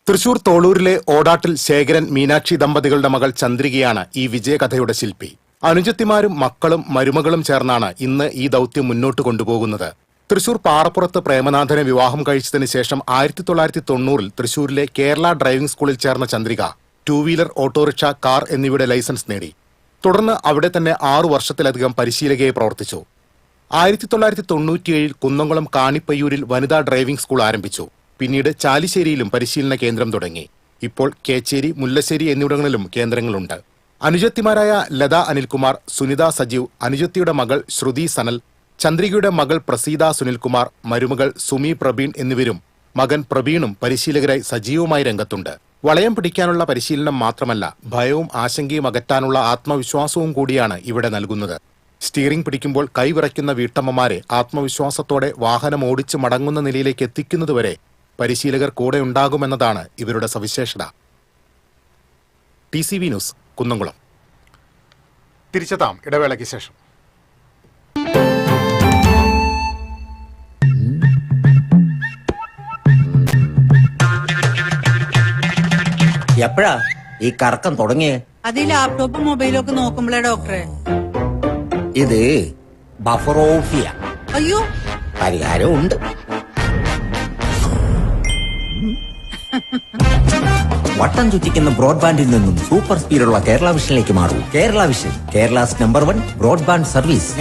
തൃശൂർ തോളൂരിലെ ഓടാട്ടിൽ ശേഖരൻ മീനാക്ഷി ദമ്പതികളുടെ മകൾ ചന്ദ്രികയാണ് ഈ വിജയകഥയുടെ ശില്പി. അനുജത്തിമാരും മക്കളും മരുമകളും ചേർന്നാണ് ഇന്ന് ഈ ദൗത്യം മുന്നോട്ട് കൊണ്ടുപോകുന്നത്. തൃശൂർ പാറപ്പുറത്ത് പ്രേമനാഥനെ വിവാഹം കഴിച്ചതിന് ശേഷം 1990-ൽ തൃശൂരിലെ കേരള ഡ്രൈവിംഗ് സ്കൂളിൽ ചേർന്ന ചന്ദ്രിക 2 വീലർ, ഓട്ടോറിക്ഷ, കാർ എന്നിവയുടെ ലൈസൻസ് നേടി. തുടർന്ന് അവിടെ തന്നെ 6 വർഷത്തിലധികം പരിശീലകയായി പ്രവർത്തിച്ചു. 1997-ൽ കുന്നംകുളം കാണിപ്പയ്യൂരിൽ വനിതാ ഡ്രൈവിംഗ് സ്കൂൾ ആരംഭിച്ചു. പിന്നീട് ചാലിശ്ശേരിയിലും പരിശീലന കേന്ദ്രം തുടങ്ങി. ഇപ്പോൾ കേച്ചേരി, മുല്ലശ്ശേരി എന്നിവിടങ്ങളിലും കേന്ദ്രങ്ങളുണ്ട്. അനുജത്തിമാരായ ലത അനിൽകുമാർ, സുനിത സജീവ്, അനുജത്തിയുടെ മകൾ ശ്രുതി സനൽ, ചന്ദ്രികയുടെ മകൾ പ്രസീത സുനിൽകുമാർ, മരുമകൾ സുമി പ്രബീൺ എന്നിവരും മകൻ പ്രബീണും പരിശീലകരായി സജീവമായി രംഗത്തുണ്ട്. വളയം പിടിക്കാനുള്ള പരിശീലനം മാത്രമല്ല, ഭയവും ആശങ്കയും അകറ്റാനുള്ള ആത്മവിശ്വാസവും കൂടിയാണ് ഇവിടെ നൽകുന്നത്. സ്റ്റിയറിംഗ് പിടിക്കുമ്പോൾ കൈവിറയ്ക്കുന്ന വീട്ടമ്മമാരെ ആത്മവിശ്വാസത്തോടെ വാഹനം ഓടിച്ച് മടങ്ങുന്ന നിലയിലേക്ക് എത്തിക്കുന്നതുവരെ പരിശീലകർ കൂടെ ഉണ്ടാകുമെന്നതാണ് ഇവരുടെ സവിശേഷത. TCV news, Kunnamkulam. തിരിച്ചെത്താം ഇടവേളയ്ക്ക് ശേഷം. എപ്പോഴാ ഈ കറക്കം തുടങ്ങിയേ? അത് ഈ ലാപ്ടോപ്പും മൊബൈലും ഒക്കെ നോക്കുമ്പോഴേ ഡോക്ടറെ. ഇത് ബഫറോഫിയ. അയ്യോ, പരിഹാരം ഉണ്ട്. വട്ടം ചുറ്റിക്കുന്ന ബ്രോഡ്ബാൻഡിൽ നിന്നും സൂപ്പർ സ്പീഡുള്ള കേരള വിഷനിലേക്ക് മാറൂ. Kerala vision, Kerala's number 1 broadband service.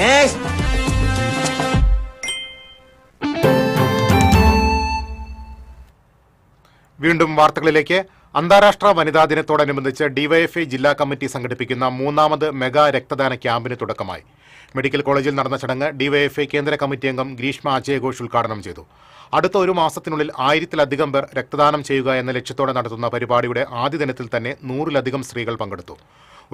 വീണ്ടും വാർത്തകളിലേക്ക്. അന്താരാഷ്ട്ര വനിതാ ദിനത്തോടനുബന്ധിച്ച് ഡിവൈഎഫ്ഐ ജില്ലാ കമ്മിറ്റി സംഘടിപ്പിക്കുന്ന 3ാമത് മെഗാ രക്തദാന ക്യാമ്പിന് തുടക്കമായി. മെഡിക്കൽ കോളേജിൽ നടന്ന ചടങ്ങ് ഡിവൈഎഫ്ഐ കേന്ദ്ര കമ്മിറ്റി അംഗം ഗ്രീഷ്മ അജയഘോഷ് ഉദ്ഘാടനം ചെയ്തു. അടുത്ത 1 മാസത്തിനുള്ളിൽ 1000-ലധികം പേർ രക്തദാനം ചെയ്യുക എന്ന ലക്ഷ്യത്തോടെ നടത്തുന്ന പരിപാടിയുടെ ആദ്യ ദിനത്തിൽ തന്നെ 100-ലധികം സ്ത്രീകൾ പങ്കെടുത്തു.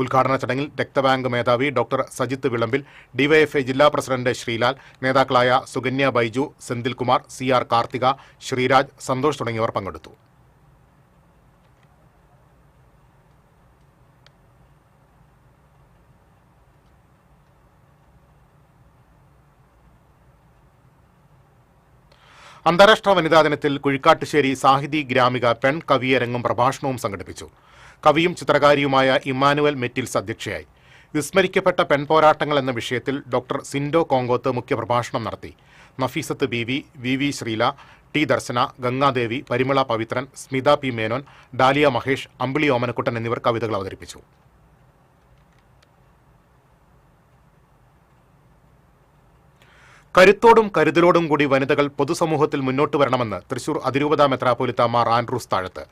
ഉദ്ഘാടന ചടങ്ങിൽ രക്തബാങ്ക് മേധാവി ഡോക്ടർ സജിത്ത് വിളമ്പിൽ, ഡിവൈഎഫ്ഐ ജില്ലാ പ്രസിഡന്റ് ശ്രീലാൽ, നേതാക്കളായ സുകന്യ ബൈജു, സെന്തിൽകുമാർ, CR കാർത്തിക, ശ്രീരാജ്, സന്തോഷ് തുടങ്ങിയവർ പങ്കെടുത്തു. അന്താരാഷ്ട്ര വനിതാ ദിനത്തിൽ കുഴിക്കാട്ടുശ്ശേരി സാഹിതി ഗ്രാമിക പെൺ കവിയരങ്ങും പ്രഭാഷണവും സംഘടിപ്പിച്ചു. കവിയും ചിത്രകാരിയുമായ ഇമ്മാനുവൽ മെറ്റിൽസ് അധ്യക്ഷയായി. വിസ്മരിക്കപ്പെട്ട പെൺപോരാട്ടങ്ങൾ എന്ന വിഷയത്തിൽ ഡോക്ടർ സിൻഡോ കോങ്കോത്ത് മുഖ്യപ്രഭാഷണം നടത്തി. നഫീസത്ത് BV ശ്രീല, T ദർശന, ഗംഗാദേവി, പരിമള പവിത്രൻ, സ്മിത P മേനോൻ, ഡാലിയ മഹേഷ്, അമ്പിളി ഓമനക്കുട്ടൻ എന്നിവർ കവിതകൾ അവതരിപ്പിച്ചു. കരുത്തോടും കരുതലോടും കൂടി വനിതകൾ പൊതുസമൂഹത്തിൽ മുന്നോട്ട് വരണമെന്ന് തൃശൂർ അതിരൂപത മെത്രാപ്പോലിത്ത മാർ ആൻഡ്രൂസ് താഴത്ത്.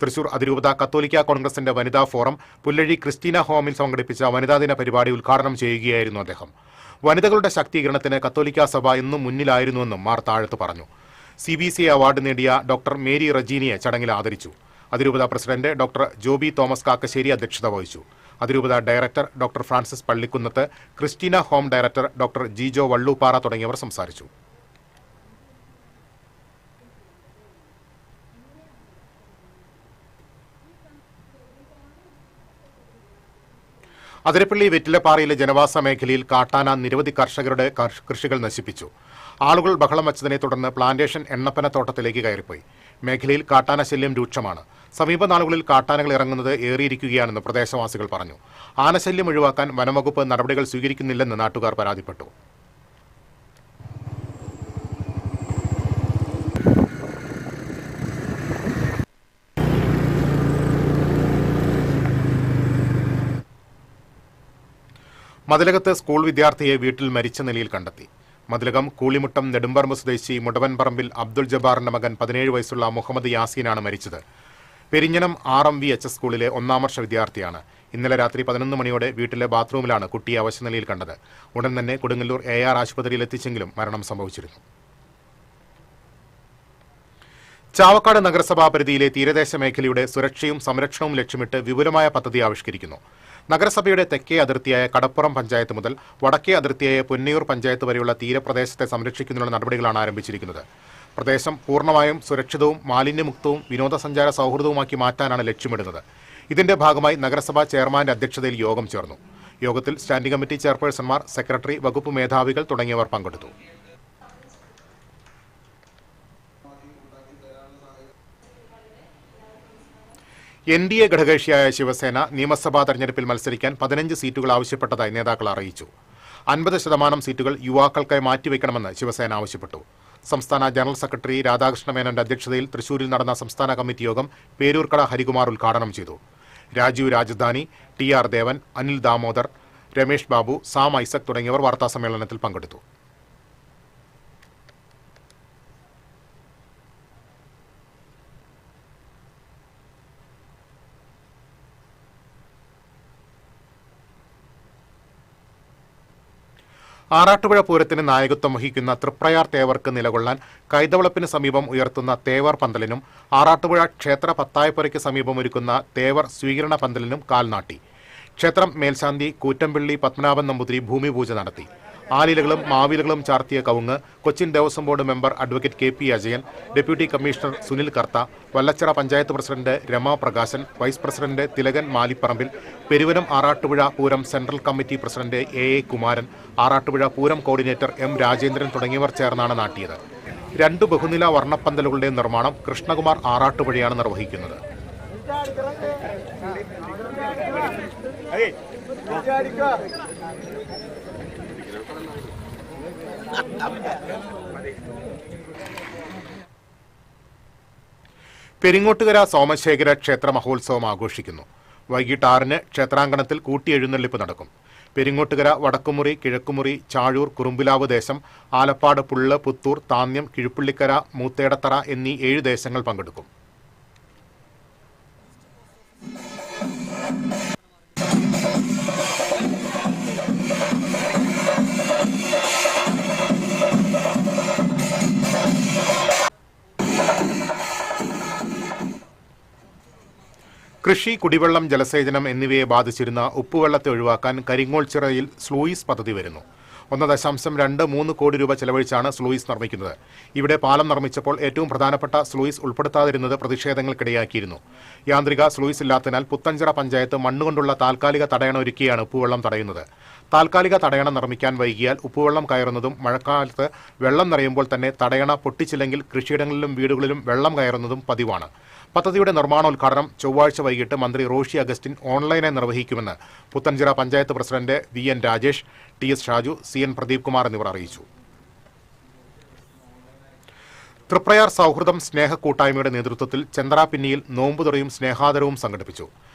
തൃശൂർ അതിരൂപത കത്തോലിക്ക കോൺഗ്രസിന്റെ വനിതാ ഫോറം പുല്ലഴി ക്രിസ്റ്റീന ഹോമിൽ സംഘടിപ്പിച്ച വനിതാദിന പരിപാടി ഉദ്ഘാടനം ചെയ്യുകയായിരുന്നു അദ്ദേഹം. വനിതകളുടെ ശാക്തീകരണത്തിന് കത്തോലിക്ക സഭ എന്നും മുന്നിലായിരുന്നുവെന്നും മാർ താഴത്ത് പറഞ്ഞു. CBCA അവാർഡ് നേടിയ ഡോക്ടർ മേരി റജീനിയെ ചടങ്ങിൽ ആദരിച്ചു. അതിരൂപത പ്രസിഡന്റ് ഡോക്ടർ ജോബി തോമസ് കാക്കശ്ശേരി അധ്യക്ഷത വഹിച്ചു. അതിരൂപത director doctor Francis Pallikkunnath, Christina home director doctor Jijo Valluppara തുടങ്ങിയവർ സംസാരിച്ചു. അതിരപ്പള്ളി വെറ്റിലപ്പാറയിലെ ജനവാസ മേഖലയിൽ കാട്ടാന നിരവധി കർഷകരുടെ കൃഷികൾ നശിപ്പിച്ചു. ആളുകൾ ബഹളം വച്ചതിനെ തുടർന്ന് പ്ലാന്റേഷൻ എണ്ണപ്പന തോട്ടത്തിലേക്ക് കയറിപ്പോയി. മേഖലയിൽ കാട്ടാന ശല്യം രൂക്ഷമാണ്. സമീപ നാളുകളിൽ കാട്ടാനകൾ ഇറങ്ങുന്നത് ഏറിയിരിക്കുകയാണെന്ന് പ്രദേശവാസികൾ പറഞ്ഞു. ആനശല്യം ഒഴിവാക്കാൻ വനംവകുപ്പ് നടപടികൾ സ്വീകരിക്കുന്നില്ലെന്ന് നാട്ടുകാർ പരാതിപ്പെട്ടു. മതിലകത്ത് സ്കൂൾ വിദ്യാർത്ഥിയെ വീട്ടിൽ മരിച്ച നിലയിൽ കണ്ടെത്തി. മതിലകം കൂളിമുട്ടം നെടുമ്പറമ്പ് സ്വദേശി മുടവൻ പറമ്പിൽ അബ്ദുൾ ജബ്ബാറിന്റെ മകൻ 17 വയസ്സുള്ള മുഹമ്മദ് യാസീനാണ് മരിച്ചത്. പെരിഞ്ഞനം RMVH സ്കൂളിലെ 1ാം വർഷ വിദ്യാർത്ഥിയാണ്. ഇന്നലെ രാത്രി 11 മണിയോടെ വീട്ടിലെ ബാത്റൂമിലാണ് കുട്ടിയെ അവശനിലയിൽ കണ്ടത്. ഉടൻ തന്നെ കൊടുങ്ങല്ലൂർ AR ആശുപത്രിയിൽ എത്തിച്ചെങ്കിലും മരണം സംഭവിച്ചിരുന്നു. ചാവക്കാട് നഗരസഭാ പരിധിയിലെ തീരദേശ മേഖലയുടെ സുരക്ഷയും സംരക്ഷണവും ലക്ഷ്യമിട്ട് വിപുലമായ പദ്ധതി ആവിഷ്കരിക്കുന്നു. നഗരസഭയുടെ തെക്കേ അതിർത്തിയായ കടപ്പുറം പഞ്ചായത്ത് മുതൽ വടക്കേ അതിർത്തിയായ പൊന്നിയൂർ പഞ്ചായത്ത് വരെയുള്ള തീരപ്രദേശത്തെ സംരക്ഷിക്കുന്നതിനുള്ള നടപടികളാണ് ആരംഭിച്ചിരിക്കുന്നത്. പ്രദേശം പൂർണ്ണമായും സുരക്ഷിതവും മാലിന്യമുക്തവും വിനോദസഞ്ചാര സൗഹൃദവുമാക്കി മാറ്റാനാണ് ലക്ഷ്യമിടുന്നത്. ഇതിന്റെ ഭാഗമായി നഗരസഭാ ചെയർമാന്റെ അധ്യക്ഷതയിൽ യോഗം ചേർന്നു. യോഗത്തിൽ സ്റ്റാൻഡിംഗ് കമ്മിറ്റി ചെയർപേഴ്സൺമാർ, സെക്രട്ടറി, വകുപ്പ് മേധാവികൾ തുടങ്ങിയവർ പങ്കെടുത്തു. NDA ഘടകകക്ഷിയായ ശിവസേന നിയമസഭാ തെരഞ്ഞെടുപ്പിൽ മത്സരിക്കാൻ 15 സീറ്റുകൾ ആവശ്യപ്പെട്ടതായി നേതാക്കൾ അറിയിച്ചു. 50% സീറ്റുകൾ യുവാക്കൾക്കായി മാറ്റിവെക്കണമെന്ന് ശിവസേന ആവശ്യപ്പെട്ടു. സംസ്ഥാന ജനറൽ സെക്രട്ടറി രാധാകൃഷ്ണ മേനോന്റെ അധ്യക്ഷതയിൽ തൃശൂരിൽ നടന്ന സംസ്ഥാന കമ്മിറ്റി യോഗം പേരൂർക്കട ഹരികുമാർ ഉദ്ഘാടനം ചെയ്തു. രാജീവ് രാജധാനി, TR ദേവൻ, അനിൽ ദാമോദർ, രമേഷ് ബാബു, സാം ഐസക് തുടങ്ങിയവർ വാർത്താസമ്മേളനത്തിൽ പങ്കെടുത്തു. ആറാട്ടുപുഴ പൂരത്തിന് നായകത്വം വഹിക്കുന്ന തൃപ്രയാർ തേവർക്ക് നിലകൊള്ളാൻ കൈതവളപ്പിന് സമീപം ഉയർത്തുന്ന തേവർ പന്തലിനും ആറാട്ടുപുഴ ക്ഷേത്ര പത്തായപ്പുരയ്ക്ക് സമീപം ഒരുക്കുന്ന തേവർ സ്വീകരണ പന്തലിനും കാൽനാട്ടി. ക്ഷേത്രം മേൽശാന്തി കൂറ്റമ്പിള്ളി പത്മനാഭൻ നമ്പൂതിരി ഭൂമിപൂജ നടത്തി. ആലിലകളും മാവിലകളും ചാർത്തിയ കവുങ്ങ് Cochin Devaswom board member advocate KP Ajayan, deputy commissioner Sunil Kartha, Vallachira panchayat president Rama Prakashan, vice president Thilakan Maliparambil, Peruvanam Arattupuzha Pooram central committee president AA Kumaran, Arattupuzha Pooram coordinator M Rajendran തുടങ്ങിയവർ ചേർന്നാണ് നാട്ടിയത്. 2 ബഹുനില വർണ്ണപ്പന്തലുകളുടെ നിർമ്മാണം കൃഷ്ണകുമാർ ആറാട്ടുപുഴയാണ് നിർവഹിക്കുന്നത്. പെരിങ്ങോട്ടുകര സോമശേഖര ക്ഷേത്ര മഹോത്സവം ആഘോഷിക്കുന്നു. വൈകിട്ട് 6-ന് ക്ഷേത്രാങ്കണത്തിൽ കൂട്ടിയെഴുന്നള്ളിപ്പ് നടക്കും. പെരിങ്ങോട്ടുകര വടക്കുമുറി, കിഴക്കുമുറി, ചാഴൂർ, കുറുമ്പിലാവ് ദേശം, ആലപ്പാട്, പുള്ള്, പുത്തൂർ, താന്യം, കിഴുപ്പള്ളിക്കര, മൂത്തേടത്തറ എന്നീ 7 ദേശങ്ങൾ പങ്കെടുക്കും. കൃഷി, കുടിവെള്ളം, ജലസേചനം എന്നിവയെ ബാധിച്ചിരുന്ന ഉപ്പുവെള്ളത്തെ ഒഴിവാക്കാൻ കരിങ്ങോൾച്ചിറയിൽ സ്ലൂയിസ് പദ്ധതി വരുന്നു. 1.23 കോടി രൂപ ചെലവഴിച്ചാണ് സ്ലൂയിസ് നിർമ്മിക്കുന്നത്. ഇവിടെ പാലം നിർമ്മിച്ചപ്പോൾ ഏറ്റവും പ്രധാനപ്പെട്ട സ്ലൂയിസ് ഉൾപ്പെടുത്താതിരുന്നത് പ്രതിഷേധങ്ങൾക്കിടയാക്കിയിരുന്നു. യാന്ത്രിക സ്ലൂയിസ് ഇല്ലാത്തതിനാൽ പുത്തഞ്ചിറ പഞ്ചായത്ത് മണ്ണുകൊണ്ടുള്ള താൽക്കാലിക തടയണ ഒരുക്കിയാണ് ഉപ്പുവെള്ളം തടയുന്നത്. താൽക്കാലിക തടയണ നിർമ്മിക്കാൻ വൈകിയാൽ ഉപ്പുവെള്ളം കയറുന്നതും മഴക്കാലത്ത് വെള്ളം നിറയുമ്പോൾ തന്നെ തടയണ പൊട്ടിച്ചില്ലെങ്കിൽ കൃഷിയിടങ്ങളിലും വീടുകളിലും വെള്ളം കയറുന്നതും പതിവാണ്. പദ്ധതിയുടെ നിർമ്മാണോദ്ഘാടനം ചൊവ്വാഴ്ച വൈകിട്ട് മന്ത്രി റോഷി അഗസ്റ്റിൻ ഓൺലൈനായി നിർവഹിക്കുമെന്ന് Puthenchira panchayat president VN Rajesh, TS Shaju, CN Pradeep Kumar എന്നിവർ അറിയിച്ചു. തൃപ്രയാർ സൗഹൃദം സ്നേഹ കൂട്ടായ്മയുടെ നേതൃത്വത്തിൽ ചന്ദ്രാപിന്നിയിൽ നോമ്പുതുറയും സ്നേഹാദരവും സംഘടിപ്പിച്ചു.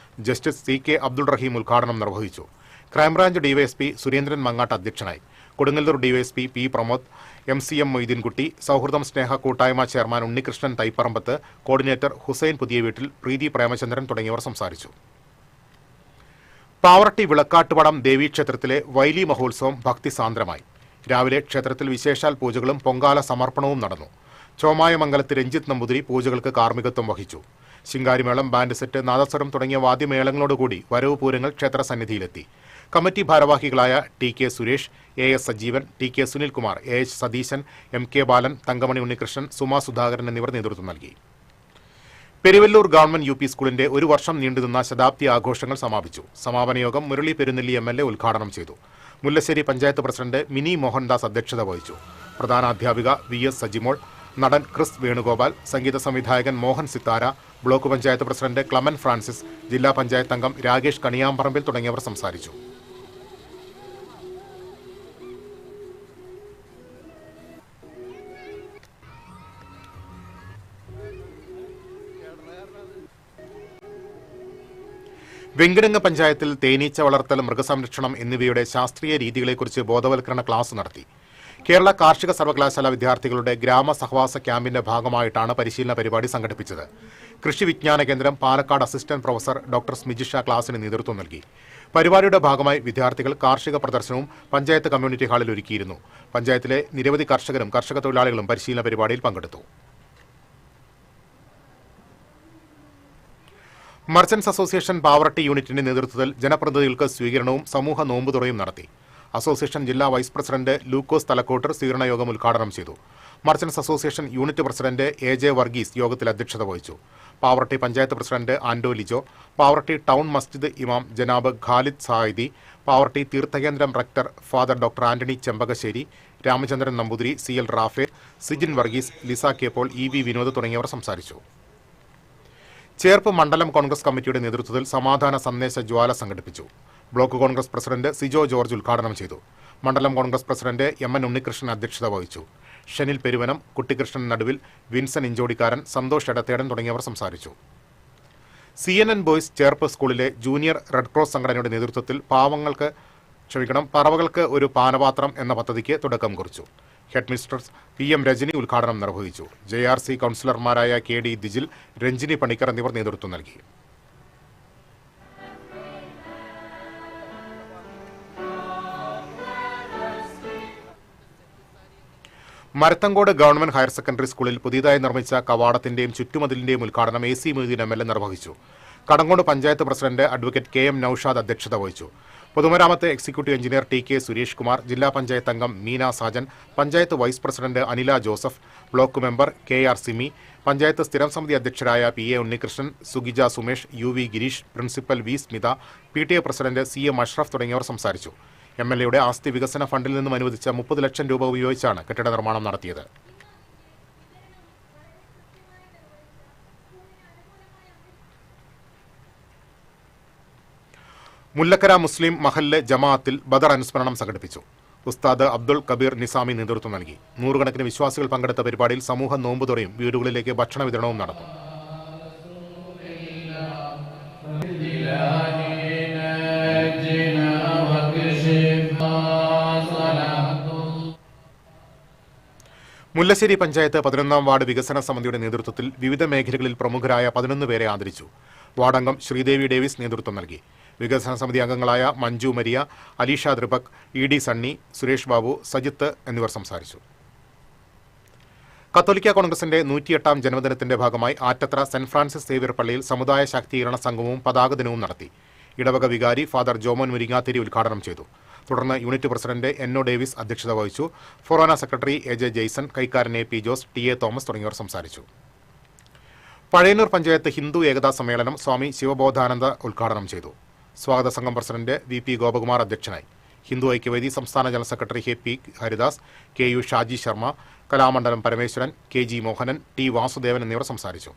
ജസ്റ്റിസ് CK അബ്ദുൾ റഹീം ഉദ്ഘാടനം നിർവഹിച്ചു. ക്രൈംബ്രാഞ്ച് DYSP സുരേന്ദ്രൻ മങ്ങാട്ട് അധ്യക്ഷനായി. Kodungallur DYSP P Pramod, MCM Moideenkutty, സൗഹൃദം സ്നേഹ കൂട്ടായ്മ ചെയർമാൻ ഉണ്ണികൃഷ്ണൻ തൈപ്പറമ്പത്ത്, കോർഡിനേറ്റർ ഹുസൈൻ പുതിയ വീട്ടിൽ, പ്രീതി പ്രേമചന്ദ്രൻ തുടങ്ങിയവർ സംസാരിച്ചു. പാവറട്ടി വിളക്കാട്ടുപടം ദേവീക്ഷേത്രത്തിലെ വൈലി മഹോത്സവം ഭക്തിസാന്ദ്രമായി. രാവിലെ ക്ഷേത്രത്തിൽ വിശേഷാൽ പൂജകളും പൊങ്കാല സമർപ്പണവും നടന്നു. ചോമായമംഗലത്ത് രഞ്ജിത്ത് നമ്പൂതിരി പൂജകൾക്ക് കാർമ്മികത്വം വഹിച്ചു. ശിങ്കാരിമേളം, ബാൻഡ് സെറ്റ്, നാദസ്വരം തുടങ്ങിയ വാദ്യമേളങ്ങളോടുകൂടി വരവ് പൂരങ്ങൾ ക്ഷേത്ര സന്നിധിയിലെത്തി. കമ്മിറ്റി ഭാരവാഹികളായ T K Suresh, A S Sajeevan, T K Sunilkumar, A H Satheesan, M K Balan, Thankamani Unnikrishnan, Suma Sudhakaran എന്നിവർ നേതൃത്വം നൽകി. Peruvallur government UP. സ്കൂളിന്റെ ഒരു വർഷം നീണ്ടുനിന്ന ശതാബ്ദി ആഘോഷങ്ങൾ സമാപിച്ചു. സമാപന യോഗം മുരളി പെരുന്നെല്ലി MLA ഉദ്ഘാടനം ചെയ്തു. മുല്ലശ്ശേരി പഞ്ചായത്ത് പ്രസിഡന്റ് മിനി മോഹൻദാസ് അധ്യക്ഷത വഹിച്ചു. പ്രധാന അധ്യാപിക VS സജിമോൾ, നടൻ ക്രിസ് വേണുഗോപാൽ, സംഗീത സംവിധായകൻ മോഹൻ സിത്താര, ബ്ലോക്ക് പഞ്ചായത്ത് പ്രസിഡന്റ് ക്ലമൻ ഫ്രാൻസിസ്, ജില്ലാ പഞ്ചായത്ത് അംഗം രാകേഷ് കണിയാമ്പറമ്പിൽ തുടങ്ങിയവർ സംസാരിച്ചു. വെങ്കിടങ്ങ് പഞ്ചായത്തിൽ തേനീച്ച വളർത്തൽ, മൃഗസംരക്ഷണം എന്നിവയുടെ ശാസ്ത്രീയ രീതികളെക്കുറിച്ച് ബോധവൽക്കരണ ക്ലാസ് നടത്തി. കേരള കാർഷിക സർവകലാശാല വിദ്യാർത്ഥികളുടെ ഗ്രാമ സഹവാസ ക്യാമ്പിന്റെ ഭാഗമായിട്ടാണ് പരിശീലന പരിപാടി സംഘടിപ്പിച്ചത്. കൃഷി വിജ്ഞാന കേന്ദ്രം പാലക്കാട് അസിസ്റ്റന്റ് പ്രൊഫസർ ഡോക്ടർ സ്മിജിഷ ക്ലാസിന് നേതൃത്വം നൽകി. പരിപാടിയുടെ ഭാഗമായി വിദ്യാർത്ഥികൾ കാർഷിക പ്രദർശനവും പഞ്ചായത്ത് കമ്മ്യൂണിറ്റി ഹാളിൽ ഒരുക്കിയിരുന്നു. പഞ്ചായത്തിലെ നിരവധി കർഷകരും കർഷക തൊഴിലാളികളും പരിശീലന പരിപാടിയിൽ പങ്കെടുത്തു. മർച്ചന്റ്സ് അസോസിയേഷൻ പാവറട്ടി യൂണിറ്റിന്റെ നേതൃത്വത്തിൽ ജനപ്രതിനിധികൾക്ക് സ്വീകരണവും സമൂഹ നോമ്പുതുറയും നടത്തി. അസോസിയേഷൻ ജില്ലാ വൈസ് പ്രസിഡന്റ് ലൂക്കോസ് തലക്കോട്ടർ സ്വീകരണ യോഗം ഉദ്ഘാടനം ചെയ്തു. Merchants association unit president AJ Varghese യോഗത്തിൽ അധ്യക്ഷത വഹിച്ചു. പാവറട്ടി പഞ്ചായത്ത് പ്രസിഡന്റ് ആൻഡോ ലിജോ, പാവറട്ടി ടൗൺ മസ്ജിദ് ഇമാം ജനാബ് ഖാലിദ് സായിദി, പാവറട്ടി തീർത്ഥകേന്ദ്രം rector father doctor Antony Chempakassery, Ramachandran Namboothiri, CL Raphael, Sijin Varghese, Liza K Paul, EV Vinod തുടങ്ങിയവർ സംസാരിച്ചു. ചേർപ്പ് മണ്ഡലം കോൺഗ്രസ് കമ്മിറ്റിയുടെ നേതൃത്വത്തിൽ സമാധാന സന്ദേശ ജ്വാല സംഘടിപ്പിച്ചു. Block Congress president Sijo George ഉദ്ഘാടനം ചെയ്തു. മണ്ഡലം കോൺഗ്രസ് പ്രസിഡന്റ് MN ഉണ്ണികൃഷ്ണൻ അധ്യക്ഷത വഹിച്ചു. ഷനിൽ പെരുവനം, കുട്ടികൃഷ്ണൻ നടുവിൽ, വിൻസൻ ഇഞ്ചോടിക്കാരൻ, സന്തോഷ് എടത്തേടൻ തുടങ്ങിയവർ സംസാരിച്ചു. CNN ബോയ്സ് ചേർപ്പ് സ്കൂളിലെ ജൂനിയർ റെഡ് ക്രോസ് സംഘടനയുടെ നേതൃത്വത്തിൽ പറവകൾക്ക് ഒരു പാനപാത്രം എന്ന പദ്ധതിക്ക് തുടക്കം കുറിച്ചു. ഹെഡ് മിസ്ട്രസ് PM രജനി ഉദ്ഘാടനം നിർവഹിച്ചു. JRC കൗൺസിലർമാരായ KD ദിജിൽ, രഞ്ജിനി പണിക്കർ എന്നിവർ നേതൃത്വം നൽകി. മരത്തങ്കോട് ഗവൺമെന്റ് ഹയർ സെക്കൻഡറി സ്കൂളിൽ പുതിയതായി നിർമ്മിച്ച കവാടത്തിന്റെയും ചുറ്റുമതിലിന്റെയും ഉദ്ഘാടനം AC മൊയ്തീൻ MLA നിർവഹിച്ചു. Kadangode panchayat president advocate KM Noushad അധ്യക്ഷത വഹിച്ചു. പൊതുമരാമത്ത് executive engineer TK Suresh Kumar, ജില്ലാ പഞ്ചായത്ത് അംഗം Meena Sajan, panchayat vice president Anila Joseph, block member KR Simi, panchayat സ്ഥിരം സമിതി അധ്യക്ഷരായ PA ഉണ്ണികൃഷ്ണൻ, സുഗിജ Sumesh, UV Gireesh, principal V Smitha, PTA president CM Ashraf തുടങ്ങിയവർ സംസാരിച്ചു. MLAയുടെ ആസ്തി വികസന ഫണ്ടിൽ നിന്നും അനുവദിച്ച 30 ലക്ഷം രൂപ ഉപയോഗിച്ചാണ് കെട്ടിട നിർമ്മാണം നടത്തിയത്. മുല്ലക്കര മുസ്ലിം മഹല്ല് ജമാഅത്തിൽ ബദർ അനുസ്മരണം സംഘടിപ്പിച്ചു. ഉസ്താദ് അബ്ദുൾ കബീർ നിസാമി നേതൃത്വം നൽകി. നൂറുകണക്കിന് വിശ്വാസികൾ പങ്കെടുത്ത പരിപാടിയിൽ സമൂഹ നോമ്പുതുറയും വീടുകളിലേക്ക് ഭക്ഷണ വിതരണവും നടന്നു. മുല്ലശ്ശേരി പഞ്ചായത്ത് 11ാം വാർഡ് വികസന സമിതിയുടെ നേതൃത്വത്തിൽ വിവിധ മേഖലകളിൽ പ്രമുഖരായ 11 പേരെ ആദരിച്ചു. വാർഡംഗം ശ്രീദേവി ഡേവിസ് നേതൃത്വം നൽകി. വികസന സമിതി അംഗങ്ങളായ മഞ്ജു മരിയ, അലീഷ ദ്രിപക്, ED സണ്ണി, സുരേഷ് ബാബു, സജിത്ത് എന്നിവർ സംസാരിച്ചു. കത്തോലിക്ക കോൺഗ്രസിന്റെ 108ാം ജന്മദിനത്തിന്റെ ഭാഗമായി ആറ്റത്ര സെന്റ് ഫ്രാൻസിസ് സേവ്യർ പള്ളിയിൽ സമുദായ ശാക്തീകരണ സംഗമവും പതാക ദിനവും നടത്തി. ഇടവക വികാരി ഫാദർ ജോമോൻ മുരിങ്ങാത്തിരി ഉദ്ഘാടനം ചെയ്തു. തുടർന്ന് യൂണിറ്റ് പ്രസിഡന്റ് NO ഡേവിസ് അധ്യക്ഷത വഹിച്ചു. ഫൊറോന സെക്രട്ടറി AJ ജെയ്സൺ, കൈക്കാരൻ AP ജോസ്, TA തോമസ് തുടങ്ങിയവർ സംസാരിച്ചു. പഴയന്നൂർ പഞ്ചായത്ത് ഹിന്ദു ഏകതാ സമ്മേളനം സ്വാമി ശിവബോധാനന്ദ ഉദ്ഘാടനം ചെയ്തു. സ്വാഗത സംഘം പ്രസിഡന്റ് VP ഗോപകുമാർ അധ്യക്ഷനായി. ഹിന്ദു ഐക്യവേദി സംസ്ഥാന general secretary HP Haridas, KU Shaji Sharma, Kalamandalam Parameswaran, KG Mohanan, T Vasudevan എന്നിവർ സംസാരിച്ചു.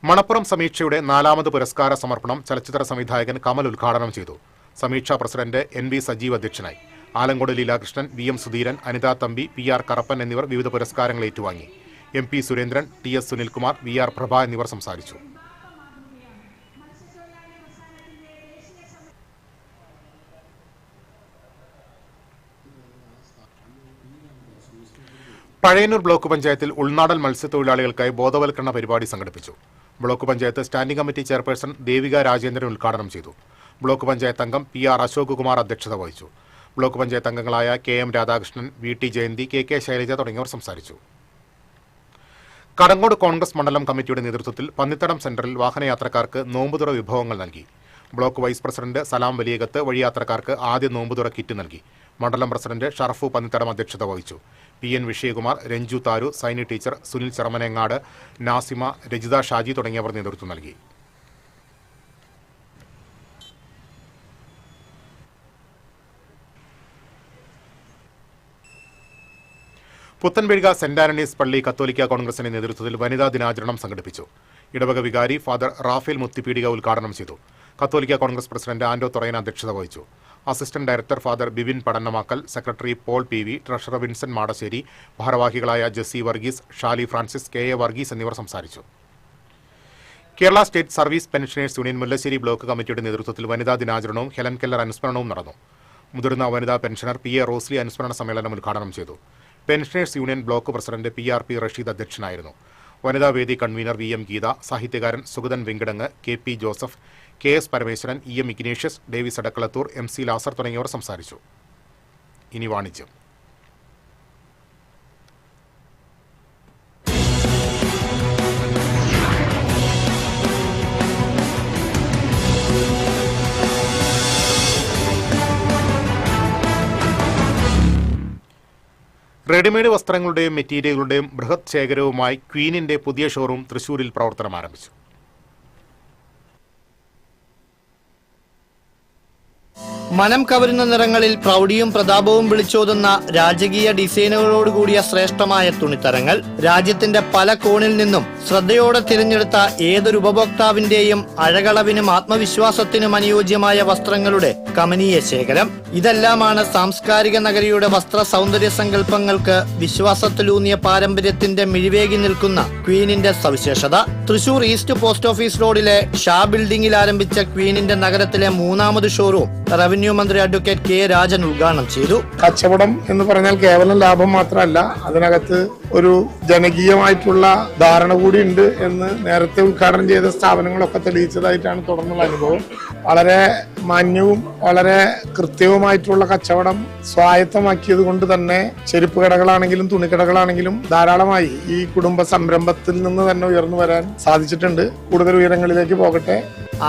മണപ്പുറം സമീക്ഷയുടെ 4ാമത് പുരസ്കാര സമർപ്പണം ചലച്ചിത്ര സംവിധായകൻ കമൽ ഉദ്ഘാടനം ചെയ്തു. സമീക്ഷ പ്രസിഡന്റ് NB സജീവ് അധ്യക്ഷനായി. ആലങ്കോട് ലീലാകൃഷ്ണൻ, VM സുധീരൻ, അനിത തമ്പി, PR കറപ്പൻ എന്നിവർ വിവിധ പുരസ്കാരങ്ങൾ ഏറ്റുവാങ്ങി. MP Surendran, TS Sunilkumar, VR പ്രഭ എന്നിവർ സംസാരിച്ചു. പഴയന്നൂർ ബ്ലോക്ക് പഞ്ചായത്തിൽ ഉൾനാടൻ മത്സ്യത്തൊഴിലാളികൾക്കായി ബോധവൽക്കരണ പരിപാടി സംഘടിപ്പിച്ചു. Block panchayat standing committee chairperson Devika Rajendran ഉദ്ഘാടനം ചെയ്തു. ബ്ലോക്ക് പഞ്ചായത്ത് അംഗം PR അശോക് കുമാർ അധ്യക്ഷത വഹിച്ചു. ബ്ലോക്ക് പഞ്ചായത്ത് അംഗങ്ങളായ KM Radhakrishnan, VT Jayanti, KK Shailaja തുടങ്ങിയവർ സംസാരിച്ചു. കടങ്ങോട് കോൺഗ്രസ് മണ്ഡലം കമ്മിറ്റിയുടെ നേതൃത്വത്തിൽ പന്നിത്തടം സെന്ററിൽ വാഹനയാത്രക്കാർക്ക് നോമ്പുതുറ വിഭവങ്ങൾ നൽകി. ബ്ലോക്ക് വൈസ് പ്രസിഡന്റ് സലാം വലിയകത്ത് വഴിയാത്രക്കാർക്ക് ആദ്യ നോമ്പുതുറ കിറ്റ് നൽകി. മണ്ഡലം പ്രസിഡന്റ് ഷറഫു പന്നിത്തടം അധ്യക്ഷത വഹിച്ചു. PN വിഷയകുമാർ, രഞ്ജു താരു, സൈനി ടീച്ചർ, സുനിൽ ചെറമനങ്ങാട്, നാസിമ, രജിത ഷാജി തുടങ്ങിയവർ നേതൃത്വം നൽകി. പുത്തൻപീഴ്ക സെന്റ് ആന്റണീസ് പള്ളി കത്തോലിക്ക കോൺഗ്രസിന്റെ നേതൃത്വത്തിൽ വനിതാ ദിനാചരണം സംഘടിപ്പിച്ചു. ഇടവക വികാരി ഫാദർ റാഫേൽ മുത്തിപ്പീടിക ഉദ്ഘാടനം ചെയ്തു. കത്തോലിക്ക കോൺഗ്രസ് പ്രസിഡന്റ് ആന്റോ തൊറയൻ അധ്യക്ഷത വഹിച്ചു. Assistant director father Bibin Padannamakkal, secretary Paul PV, treasurer Vincent Madassery, ഭാരവാഹികളായ ജെസ്സി വർഗീസ്, ഷാലി ഫ്രാൻസിസ്, KA വർഗീസ് എന്നിവർ സംസാരിച്ചു. Kerala state service pensioners union Mullassery block കമ്മിറ്റിയുടെ നേതൃത്വത്തിൽ വനിതാ ദിനാചരണവും ഹെലൻ കെല്ലർ അനുസ്മരണവും നടന്നു. മുതിർന്ന വനിതാ പെൻഷനർ PA റോസ്ലി അനുസ്മരണ സമ്മേളനം ഉദ്ഘാടനം ചെയ്തു. Pensioners union block president PRP Rasheed അധ്യക്ഷനായിരുന്നു. വനിതാ വേദി കൺവീനർ VM ഗീത, സാഹിത്യകാരൻ Sugathan Venkitangu, KP Joseph, KS Parameswaran, EM Ignatius, Davis Adakkalathur, MC Lazar തുടങ്ങിയവർ സംസാരിച്ചു. ഇനി വാണിജ്യം. റെഡിമെയ്ഡ് വസ്ത്രങ്ങളുടെയും മെറ്റീരിയലുകളുടെയും ബൃഹത് ശേഖരവുമായി ക്വീനിന്റെ പുതിയ ഷോറൂം തൃശൂരിൽ പ്രവർത്തനം ആരംഭിച്ചു. മനം കവരുന്ന നിറങ്ങളിൽ പ്രൗഢിയും പ്രതാപവും വിളിച്ചോതുന്ന രാജകീയ ഡിസൈനുകളോടുകൂടിയ ശ്രേഷ്ഠമായ തുണിത്തരങ്ങൾ രാജ്യത്തിന്റെ പല കോണിൽ നിന്നും ശ്രദ്ധയോടെ തിരഞ്ഞെടുത്ത ഏതൊരു ഉപഭോക്താവിന്റെയും അഴകളവിനും ആത്മവിശ്വാസത്തിനും അനുയോജ്യമായ വസ്ത്രങ്ങളുടെ കമനീയ ശേഖരം. ഇതെല്ലാമാണ് സാംസ്കാരിക നഗരിയുടെ വസ്ത്ര സൗന്ദര്യ സങ്കല്പങ്ങൾക്ക് വിശ്വാസത്തിലൂന്നിയ പാരമ്പര്യത്തിന്റെ മിഴിവേകി നിൽക്കുന്ന ക്വീനിന്റെ സവിശേഷത. തൃശൂർ ഈസ്റ്റ് പോസ്റ്റ് ഓഫീസ് റോഡിലെ ഷാ ബിൽഡിംഗിൽ ആരംഭിച്ച ക്വീനിന്റെ നഗരത്തിലെ മൂന്നാമത് ഷോറൂം റവന്യൂ മന്ത്രി അഡ്വക്കേറ്റ് K. രാജൻ ഉദ്ഘാടനം ചെയ്തു. കച്ചവടം എന്ന് പറഞ്ഞാൽ കേവലം ലാഭം മാത്രമല്ല, അതിനകത്ത് ഒരു ജനകീയമായിട്ടുള്ള ധാരണ കൂടി ഉണ്ട് എന്ന് നേരത്തെ ഉദ്ഘാടനം ചെയ്ത സ്ഥാപനങ്ങളൊക്കെ തെളിയിച്ചതായിട്ടാണ് തുടർന്നുള്ള അനുഭവം. വളരെ മാന്യവും വളരെ കൃത്യവുമായിട്ടുള്ള കച്ചവടം സ്വായത്തമാക്കിയത് കൊണ്ട് തന്നെ ചെരുപ്പ് കടകളാണെങ്കിലും തുണിക്കടകളാണെങ്കിലും ധാരാളമായി ഈ കുടുംബ സംരംഭത്തിൽ നിന്ന് തന്നെ ഉയർന്നു വരാൻ സാധിച്ചിട്ടുണ്ട്. കൂടുതൽ ഉയരങ്ങളിലേക്ക് പോകട്ടെ.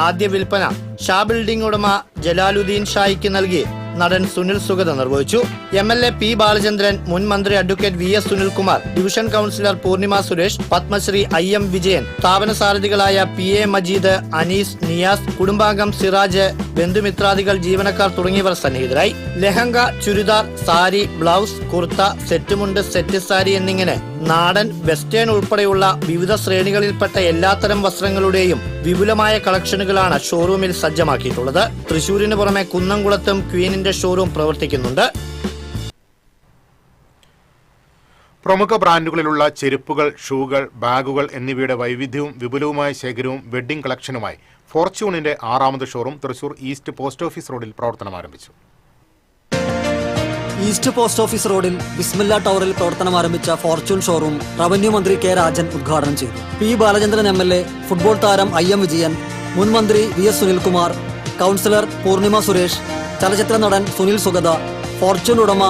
ആദ്യ വിൽപ്പന ഷാ ബിൽഡിംഗ് ഉടമ ജലാലുദ്ദീൻ ഷായിക്ക് നൽകി നടൻ സുനിൽ സുഗത നിർവഹിച്ചു. MLA P. ബാലചന്ദ്രൻ, മുൻ മന്ത്രി advocate VS Sunilkumar, division councillor Poornima Suresh, Padmashri IM Vijayan, സ്ഥാപന സാരഥികളായ PA മജീദ്, അനീസ്, നിയാസ്, കുടുംബാംഗം സിറാജ്, ബന്ധുമിത്രാദികൾ, ജീവനക്കാർ തുടങ്ങിയവർ സന്നിഹിതരായി. ലെഹങ്ക, ചുരിദാർ, സാരി, ബ്ലൗസ്, കുർത്ത, സെറ്റുമുണ്ട്, സെറ്റ് സാരി എന്നിങ്ങനെ നാടൻ, വെസ്റ്റേൺ ഉൾപ്പെടെയുള്ള വിവിധ ശ്രേണികളിൽപ്പെട്ട എല്ലാത്തരം വസ്ത്രങ്ങളുടെയും വിപുലമായ കളക്ഷനുകളാണ് ഷോറൂമിൽ സജ്ജമാക്കിയിട്ടുള്ളത്. തൃശൂരിന് പുറമെ കുന്നംകുളത്തും ക്വീനിന്റെ ഷോറൂം പ്രവർത്തിക്കുന്നുണ്ട്. പ്രമുഖ ബ്രാൻഡുകളിലുള്ള ചെരുപ്പുകൾ, ഷൂകൾ, ബാഗുകൾ എന്നിവയുടെ വൈവിധ്യവും വിപുലവുമായ ശേഖരവും വെഡ്ഡിംഗ് കളക്ഷനുമായി ഫോർച്യൂണിന്റെ 6ാമത് showroom Thrissur east post office റോഡിൽ പ്രവർത്തനം ആരംഭിച്ചു. ഈസ്റ്റ് പോസ്റ്റ് ഓഫീസ് റോഡിൽ ബിസ്മില്ല ടവറിൽ പ്രവർത്തനം ആരംഭിച്ച ഫോർച്യൂൺ ഷോറൂം റവന്യൂ മന്ത്രി K. രാജൻ ഉദ്ഘാടനം ചെയ്തു. P. ബാലചന്ദ്രൻ MLA, ഫുട്ബോൾ താരം IM വിജയൻ, മുൻ മന്ത്രി VS സുനിൽകുമാർ, കൗൺസിലർ പൂർണിമ സുരേഷ്, ചലച്ചിത്ര നടൻ സുനിൽ സുഗത, ഫോർച്യൂൺ ഉടമ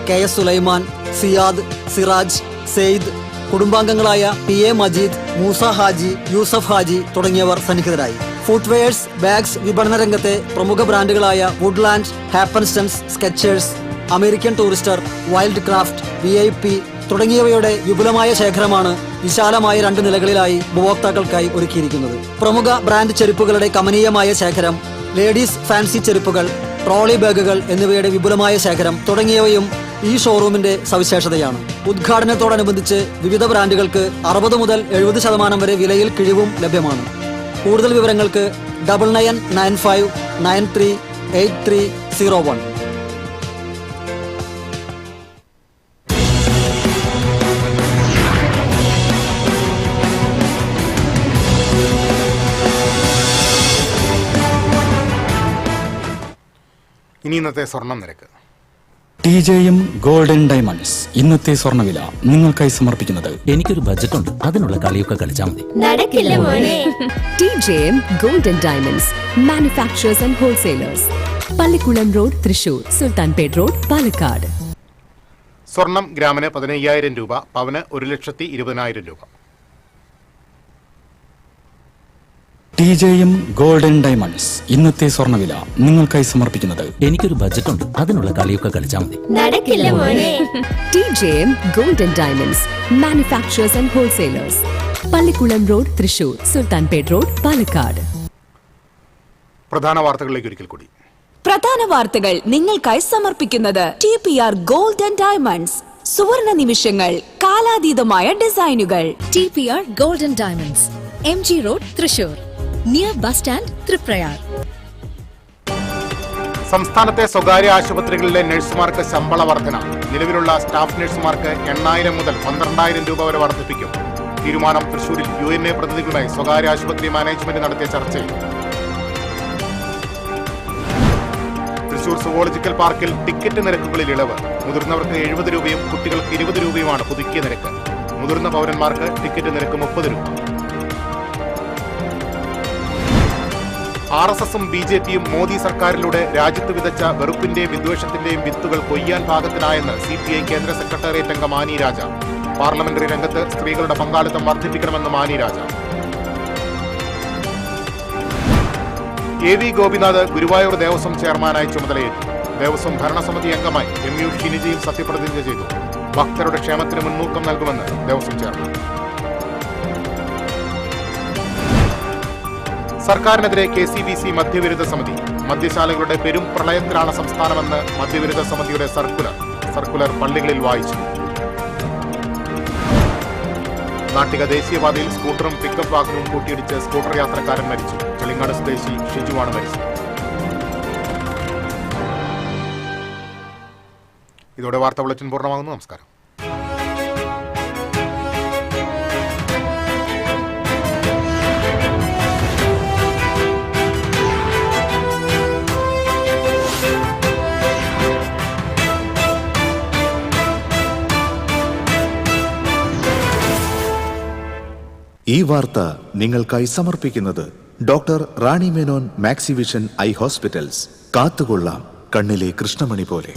KS സുലൈമാൻ, സിയാദ്, സിറാജ്, സെയ്ദ്, കുടുംബാംഗങ്ങളായ PA മജീദ്, മൂസ ഹാജി, യൂസഫ് ഹാജി തുടങ്ങിയവർ സന്നിഹിതരായി. ഫുട്വെയർസ്, ബാഗ്സ് വിപണന രംഗത്തെ പ്രമുഖ ബ്രാൻഡുകളായ വുഡ്ലാൻഡ്, ഹാപ്പൻസ്റ്റൺസ്, Skechers, American Tourister, Wildcraft, VIP തുടങ്ങിയവയുടെ വിപുലമായ ശേഖരമാണ് വിശാലമായ 2 നിലകളിലായി ഉപഭോക്താക്കൾക്കായി ഒരുക്കിയിരിക്കുന്നത്. പ്രമുഖ ബ്രാൻഡ് ചെരുപ്പുകളുടെ കമനീയമായ ശേഖരം, ലേഡീസ് ഫാൻസി ചെരുപ്പുകൾ, ട്രോളി ബാഗുകൾ എന്നിവയുടെ വിപുലമായ ശേഖരം തുടങ്ങിയവയും ഈ ഷോറൂമിന്റെ സവിശേഷതയാണ്. ഉദ്ഘാടനത്തോടനുബന്ധിച്ച് വിവിധ ബ്രാൻഡുകൾക്ക് 60 മുതൽ 70% വരെ വിലയിൽ കിഴിവും ലഭ്യമാണ്. കൂടുതൽ വിവരങ്ങൾക്ക് 9995938301. ഇനി ഇന്നത്തെ സ്വർണം നിരക്ക്. TJM ഗോൾഡൻ ഡയമണ്ട്സ് ഇന്നത്തെ സ്വർണ്ണവില നിങ്ങൾക്കായി സമർപ്പിക്കുന്നത്. എനിക്കൊരു ബജറ്റ് ഉണ്ട്, അതിനുള്ള കളിയൊക്കെ കളിച്ചാൽ മതി. നടക്കില്ല മോനെ. TJM golden diamonds manufacturers and wholesalers, Pallikulam road, Thrissur, Sultanpet road, Palakkad. സ്വർണം ഗ്രാമിന് 15,000 രൂപ, പവന് 1,20,20,000 രൂപ. TJM ഗോൾഡൻ ഡയമണ്ട്സ് ഇന്നത്തെ സ്വർണ്ണവില നിങ്ങൾക്കായി സമർപ്പിക്കുന്നത് എനിക്കൊരു ബജറ്റ് ഉണ്ട്, അതിനുള്ള കളിയൊക്കെ കളിച്ചാൽ മതി. നടക്കില്ല മോനെ. TJM Golden Diamonds, Manufacturers and Wholesalers. Pallikulam road, Thrissur. Sultanpet road, Palakkad. പ്രധാന വാർത്തകളിലേക്ക് ഒരിക്കൽ കൂടി. പ്രധാന വാർത്തകൾ നിങ്ങൾക്കായി സമർപ്പിക്കുന്നത് TPR ഗോൾഡൻ ഡയമണ്ട്സ്. സുവർണ നിമിഷങ്ങൾ, കാലാതീതമായ ഡിസൈനുകൾ. TPR Golden Diamonds, MG road, Thrissur. Near bus stand, Triprayar. സംസ്ഥാനത്തെ സ്വകാര്യ ആശുപത്രികളിലെ നഴ്സുമാർക്ക് ശമ്പള വർധന. നിലവിലുള്ള സ്റ്റാഫ് നഴ്സുമാർക്ക് 8,000 മുതൽ 12,000 രൂപ വരെ വർദ്ധിപ്പിക്കും. തീരുമാനം തൃശൂരിൽ UNA പ്രതിനിധികളുമായി സ്വകാര്യ ആശുപത്രി മാനേജ്മെന്റ് നടത്തിയ ചർച്ചയിൽ. തൃശൂർ സുവോളജിക്കൽ പാർക്കിൽ ടിക്കറ്റ് നിരക്കുകളിൽ ഇളവ്. മുതിർന്നവർക്ക് 70 രൂപയും കുട്ടികൾക്ക് 20 രൂപയുമാണ് പുതുക്കിയ നിരക്ക്. മുതിർന്ന പൗരന്മാർക്ക് ടിക്കറ്റ് നിരക്ക് 30 രൂപ. RSSും BJPയും മോദി സർക്കാരിലൂടെ രാജ്യത്ത് വിതച്ച വെറുപ്പിന്റെയും വിദ്വേഷത്തിന്റെയും വിത്തുകൾ കൊയ്യാൻ പാകത്തിനായെന്ന് CPI കേന്ദ്ര സെക്രട്ടേറിയറ്റ് അംഗം മാനി രാജ. പാർലമെന്ററി രംഗത്ത് സ്ത്രീകളുടെ പങ്കാളിത്തം വർദ്ധിപ്പിക്കണമെന്ന് മാനി രാജ. AV ഗോപിനാഥ് ഗുരുവായൂർ ദേവസ്വം ചെയർമാനായി ചുമതലയേറ്റു. ദേവസ്വം ഭരണസമിതി അംഗമായി MU ഷിനിജയും സത്യപ്രതിജ്ഞ ചെയ്തു. ഭക്തരുടെ ക്ഷേമത്തിന് മുൻതൂക്കം നൽകുമെന്ന് ദേവസ്വം ചെയർമാൻ. സർക്കാരിനെതിരെ KCBC മദ്യവിരുദ്ധ സമിതി. മദ്യശാലകളുടെ പെരും പ്രളയത്തിലാണ് സംസ്ഥാനമെന്ന് മദ്യവിരുദ്ധ സമിതിയുടെ സർക്കുലർ പള്ളികളിൽ വായിച്ചു. നാട്ടിക ദേശീയപാതയിൽ സ്കൂട്ടറും പിക്കപ്പ് വാഹനവും കൂട്ടിയിടിച്ച് സ്കൂട്ടർ യാത്രക്കാരൻ മരിച്ചു. ചെളിങ്ങാട് സ്വദേശി ഷിജുവാണ് മരിച്ചത്. ഇതോടെ വാർത്താ ബുള്ളറ്റിൻ പൂർണ്ണമാകുന്നു. നമസ്കാരം. ഈ വാർത്ത നിങ്ങൾക്കായി സമർപ്പിക്കുന്നത് doctor Rani Menon Maxivision I hospitals. കാത്തുകൊള്ളാം കണ്ണിലെ കൃഷ്ണമണി പോലെ.